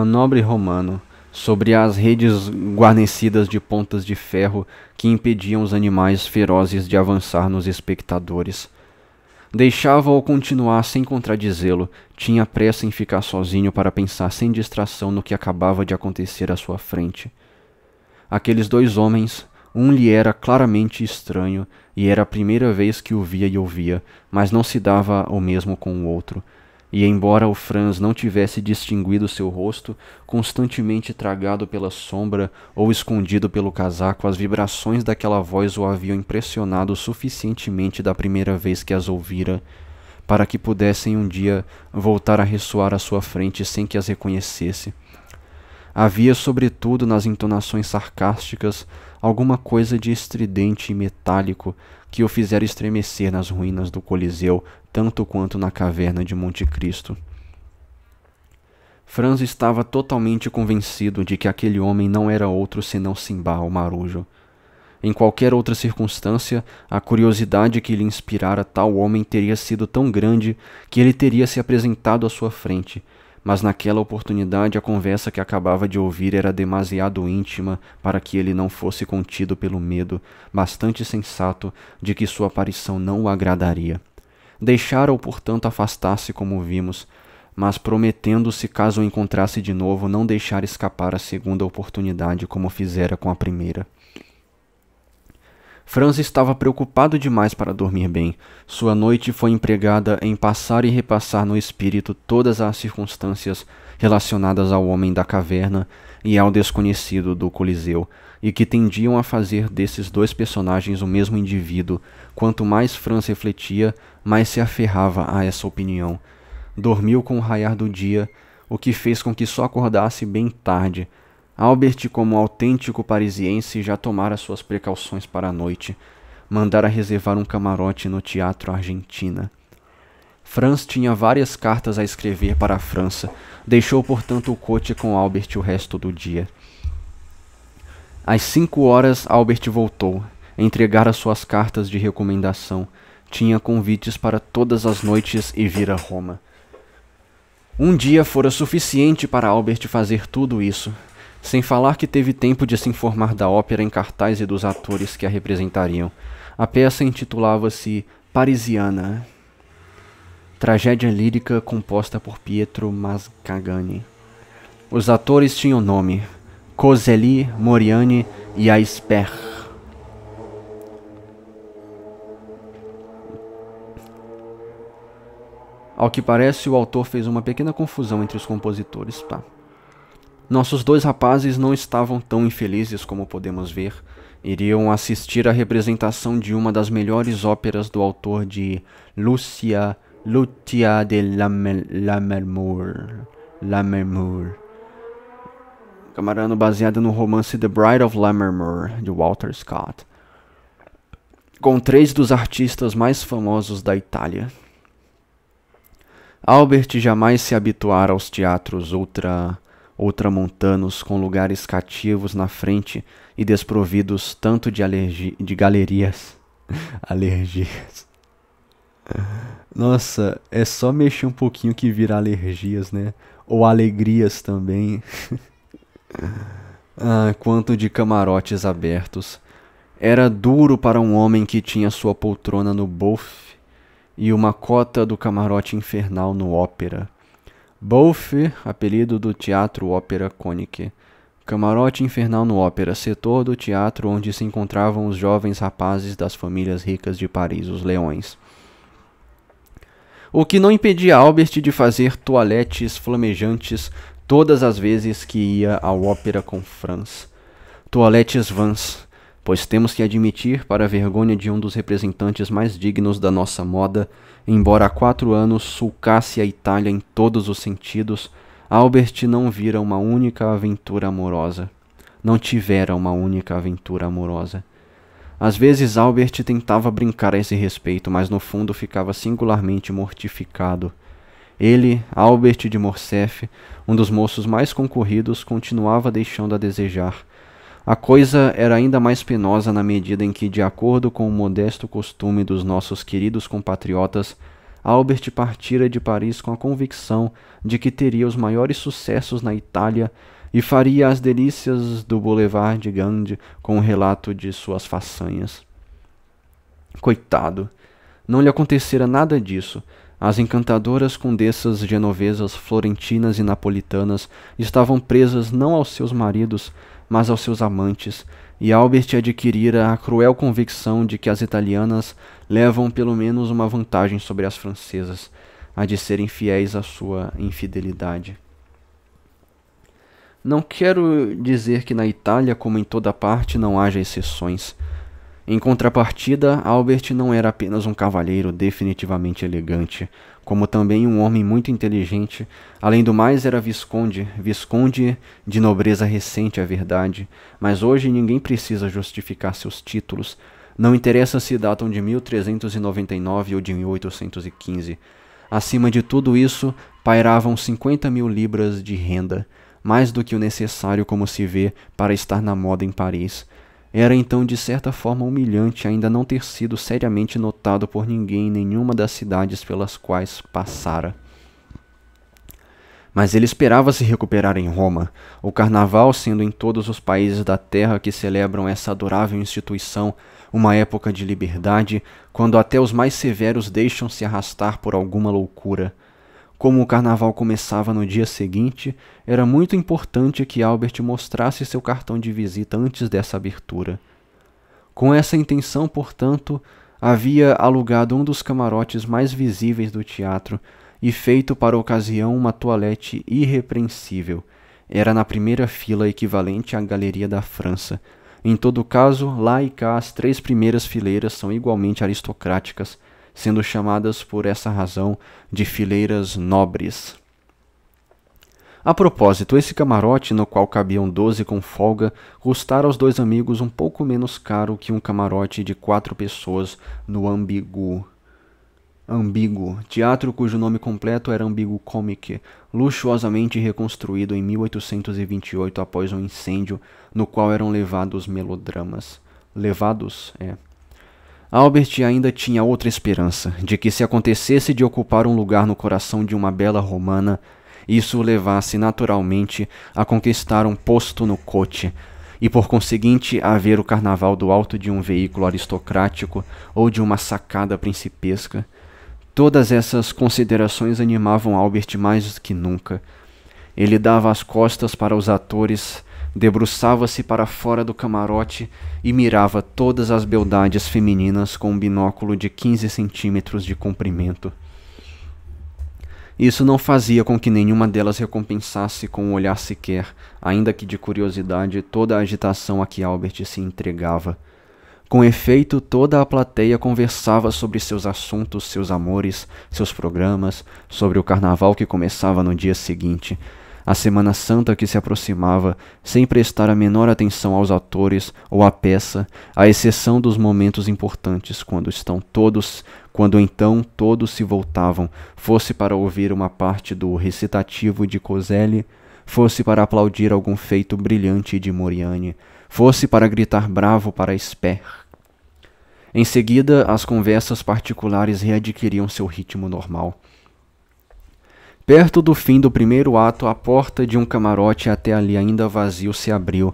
Nobre romano, sobre as redes guarnecidas de pontas de ferro que impediam os animais ferozes de avançar nos espectadores. Deixava-o continuar sem contradizê-lo, tinha pressa em ficar sozinho para pensar sem distração no que acabava de acontecer à sua frente. Aqueles 2 homens, um lhe era claramente estranho, e era a primeira vez que o via e ouvia, mas não se dava o mesmo com o outro. E embora o Franz não tivesse distinguido seu rosto, constantemente tragado pela sombra ou escondido pelo casaco, as vibrações daquela voz o haviam impressionado suficientemente da primeira vez que as ouvira, para que pudessem um dia voltar a ressoar à sua frente sem que as reconhecesse. Havia, sobretudo, nas entonações sarcásticas, alguma coisa de estridente e metálico que o fizera estremecer nas ruínas do Coliseu, tanto quanto na caverna de Monte Cristo. Franz estava totalmente convencido de que aquele homem não era outro senão Simba, o marujo. Em qualquer outra circunstância, a curiosidade que lhe inspirara tal homem teria sido tão grande que ele teria se apresentado à sua frente, mas naquela oportunidade a conversa que acabava de ouvir era demasiado íntima para que ele não fosse contido pelo medo, bastante sensato, de que sua aparição não o agradaria. Deixara-o, portanto, afastar-se como vimos, mas prometendo-se, caso o encontrasse de novo, não deixar escapar a segunda oportunidade como fizera com a primeira. Franz estava preocupado demais para dormir bem. Sua noite foi empregada em passar e repassar no espírito todas as circunstâncias relacionadas ao homem da caverna e ao desconhecido do Coliseu, e que tendiam a fazer desses dois personagens o mesmo indivíduo. Quanto mais Franz refletia, mais se aferrava a essa opinião. Dormiu com o raiar do dia, o que fez com que só acordasse bem tarde. Albert, como autêntico parisiense, já tomara suas precauções para a noite. Mandara reservar um camarote no Teatro Argentina. Franz tinha várias cartas a escrever para a França. Deixou, portanto, o coche com Albert o resto do dia. Às 5 horas, Albert voltou. Entregara suas cartas de recomendação. Tinha convites para todas as noites e vira Roma. Um dia fora suficiente para Albert fazer tudo isso, sem falar que teve tempo de se informar da ópera em cartaz e dos atores que a representariam. A peça intitulava-se Parisiana, tragédia lírica composta por Pietro Mascagni. Os atores tinham nome: Coselli, Moriani e Aisper. Ao que parece, o autor fez uma pequena confusão entre os compositores. Nossos dois rapazes não estavam tão infelizes como podemos ver. Iriam assistir à representação de uma das melhores óperas do autor de Lucia de Lammermoor. Camarano baseado no romance The Bride of Lammermoor, de Walter Scott, com 3 dos artistas mais famosos da Itália. Albert jamais se habituara aos teatros ultramontanos, com lugares cativos na frente e desprovidos tanto de galerias. Alergias. Nossa, é só mexer um pouquinho que vira alergias, né? Ou alegrias também. Quanto de camarotes abertos. Era duro para um homem que tinha sua poltrona no Bouffe e uma cota do camarote infernal no Ópera. Bouffe, apelido do Teatro Ópera Cônique. Camarote infernal no Ópera, setor do teatro onde se encontravam os jovens rapazes das famílias ricas de Paris, os leões. O que não impedia Albert de fazer toaletes flamejantes todas as vezes que ia ao Ópera com Franz. Toaletes vãs, pois temos que admitir, para a vergonha de um dos representantes mais dignos da nossa moda, embora há 4 anos sulcasse a Itália em todos os sentidos, Albert não vira uma única aventura amorosa. Não tivera uma única aventura amorosa. Às vezes Albert tentava brincar a esse respeito, mas no fundo ficava singularmente mortificado. Ele, Albert de Morcerf, um dos moços mais concorridos, continuava deixando a desejar. A coisa era ainda mais penosa na medida em que, de acordo com o modesto costume dos nossos queridos compatriotas, Albert partira de Paris com a convicção de que teria os maiores sucessos na Itália e faria as delícias do Boulevard de Gand com o relato de suas façanhas. Coitado! Não lhe acontecera nada disso. As encantadoras condessas genovesas, florentinas e napolitanas estavam presas não aos seus maridos, mas aos seus amantes, e Albert adquirira a cruel convicção de que as italianas levam pelo menos uma vantagem sobre as francesas, a de serem fiéis à sua infidelidade. Não quero dizer que na Itália, como em toda parte, não haja exceções. Em contrapartida, Albert não era apenas um cavalheiro definitivamente elegante, como também um homem muito inteligente. Além do mais, era visconde de nobreza recente, é verdade, mas hoje ninguém precisa justificar seus títulos. Não interessa se datam de 1399 ou de 1815. Acima de tudo isso, pairavam 50.000 libras de renda, mais do que o necessário, como se vê, para estar na moda em Paris. Era então de certa forma humilhante ainda não ter sido seriamente notado por ninguém em nenhuma das cidades pelas quais passara. Mas ele esperava se recuperar em Roma, o carnaval sendo em todos os países da terra que celebram essa adorável instituição uma época de liberdade, quando até os mais severos deixam-se arrastar por alguma loucura. Como o carnaval começava no dia seguinte, era muito importante que Albert mostrasse seu cartão de visita antes dessa abertura. Com essa intenção, portanto, havia alugado um dos camarotes mais visíveis do teatro e feito para a ocasião uma toilette irrepreensível. Era na primeira fila, equivalente à Galeria da França. Em todo caso, lá e cá as 3 primeiras fileiras são igualmente aristocráticas, sendo chamadas por essa razão de fileiras nobres. A propósito, esse camarote, no qual cabiam 12 com folga, custara aos 2 amigos um pouco menos caro que um camarote de 4 pessoas no Ambigu, teatro cujo nome completo era Ambigu Comique, luxuosamente reconstruído em 1828 após um incêndio no qual eram levados melodramas. Albert ainda tinha outra esperança, de que se acontecesse de ocupar um lugar no coração de uma bela romana, isso o levasse naturalmente a conquistar um posto no coche, e por conseguinte a ver o carnaval do alto de um veículo aristocrático ou de uma sacada principesca. Todas essas considerações animavam Albert mais que nunca. Ele dava as costas para os atores, debruçava-se para fora do camarote e mirava todas as beldades femininas com um binóculo de 15 centímetros de comprimento. Isso não fazia com que nenhuma delas recompensasse com um olhar sequer, ainda que de curiosidade, toda a agitação a que Albert se entregava. Com efeito, toda a plateia conversava sobre seus assuntos, seus amores, seus programas, sobre o carnaval que começava no dia seguinte, a Semana Santa que se aproximava, sem prestar a menor atenção aos atores ou à peça, à exceção dos momentos importantes, quando então todos se voltavam, fosse para ouvir uma parte do recitativo de Coselli, fosse para aplaudir algum feito brilhante de Moriani, fosse para gritar bravo para Sper. Em seguida, as conversas particulares readquiriam seu ritmo normal. Perto do fim do primeiro ato, a porta de um camarote até ali ainda vazio se abriu,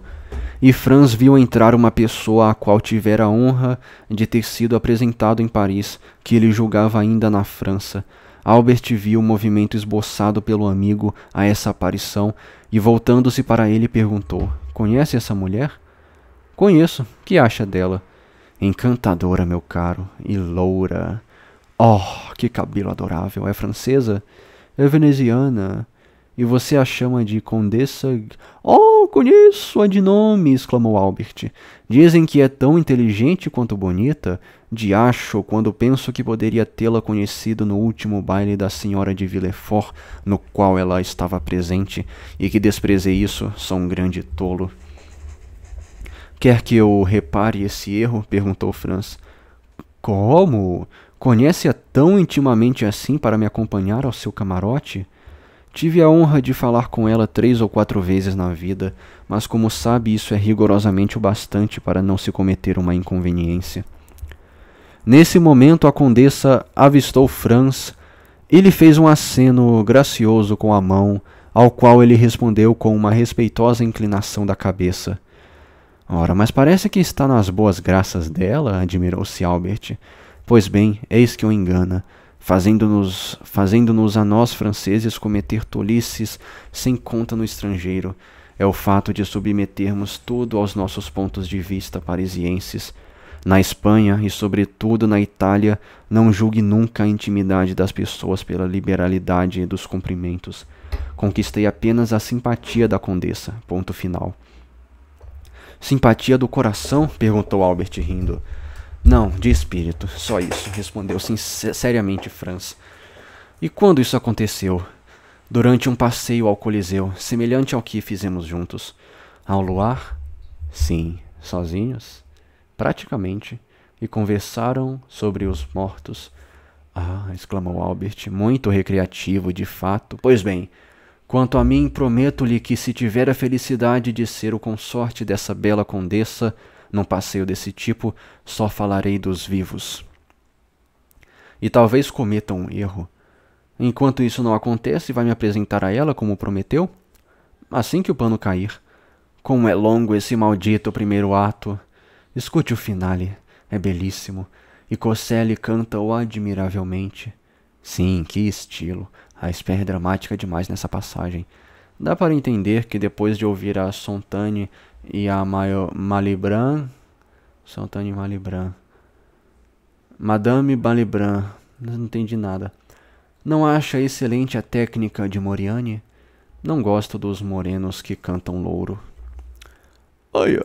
e Franz viu entrar uma pessoa a qual tivera a honra de ter sido apresentado em Paris, que ele julgava ainda na França. Albert viu o movimento esboçado pelo amigo a essa aparição e, voltando-se para ele, perguntou: "Conhece essa mulher?" "Conheço. Que acha dela?" "Encantadora, meu caro, e loura. Oh, que cabelo adorável! É francesa?" "É veneziana. E você a chama de Condessa?" "Oh, conheço-a de nome!" exclamou Albert. "Dizem que é tão inteligente quanto bonita. Diacho, quando penso que poderia tê-la conhecido no último baile da senhora de Villefort, no qual ela estava presente, e que desprezei isso, sou um grande tolo." "Quer que eu repare esse erro?" perguntou Franz. "Como? Conhece-a tão intimamente assim para me acompanhar ao seu camarote?" "Tive a honra de falar com ela 3 ou 4 vezes na vida, mas como sabe, isso é rigorosamente o bastante para não se cometer uma inconveniência." Nesse momento a condessa avistou Franz e lhe fez um aceno gracioso com a mão, ao qual ele respondeu com uma respeitosa inclinação da cabeça. "Ora, mas parece que está nas boas graças dela", admirou-se Albert. "Pois bem, eis que o engana, fazendo-nos a nós franceses cometer tolices sem conta no estrangeiro. É o fato de submetermos tudo aos nossos pontos de vista parisienses. Na Espanha e sobretudo na Itália, não julgue nunca a intimidade das pessoas pela liberalidade dos cumprimentos. Conquistei apenas a simpatia da condessa, ponto final." "Simpatia do coração?" perguntou Albert rindo. "Não, de espírito, só isso", respondeu seriamente Franz. "E quando isso aconteceu?" "Durante um passeio ao Coliseu, semelhante ao que fizemos juntos." "Ao luar?" "Sim." "Sozinhos?" "Praticamente." "E conversaram sobre os mortos?" "Ah!" exclamou Albert, "muito recreativo, de fato." "Pois bem, quanto a mim, prometo-lhe que se tiver a felicidade de ser o consorte dessa bela condessa, num passeio desse tipo, só falarei dos vivos." "E talvez cometa um erro." Enquanto isso não acontece, vai me apresentar a ela como prometeu? Assim que o pano cair. Como é longo esse maldito primeiro ato. Escute o finale. É belíssimo. E Coselli canta-o admiravelmente. Sim, que estilo. A espera é dramática demais nessa passagem. Dá para entender que depois de ouvir a Sontaine e a Malibran... Sontaine e Malibran... Madame Malibran... Não entendi nada. Não acha excelente a técnica de Moriani? Não gosto dos morenos que cantam louro. Ai,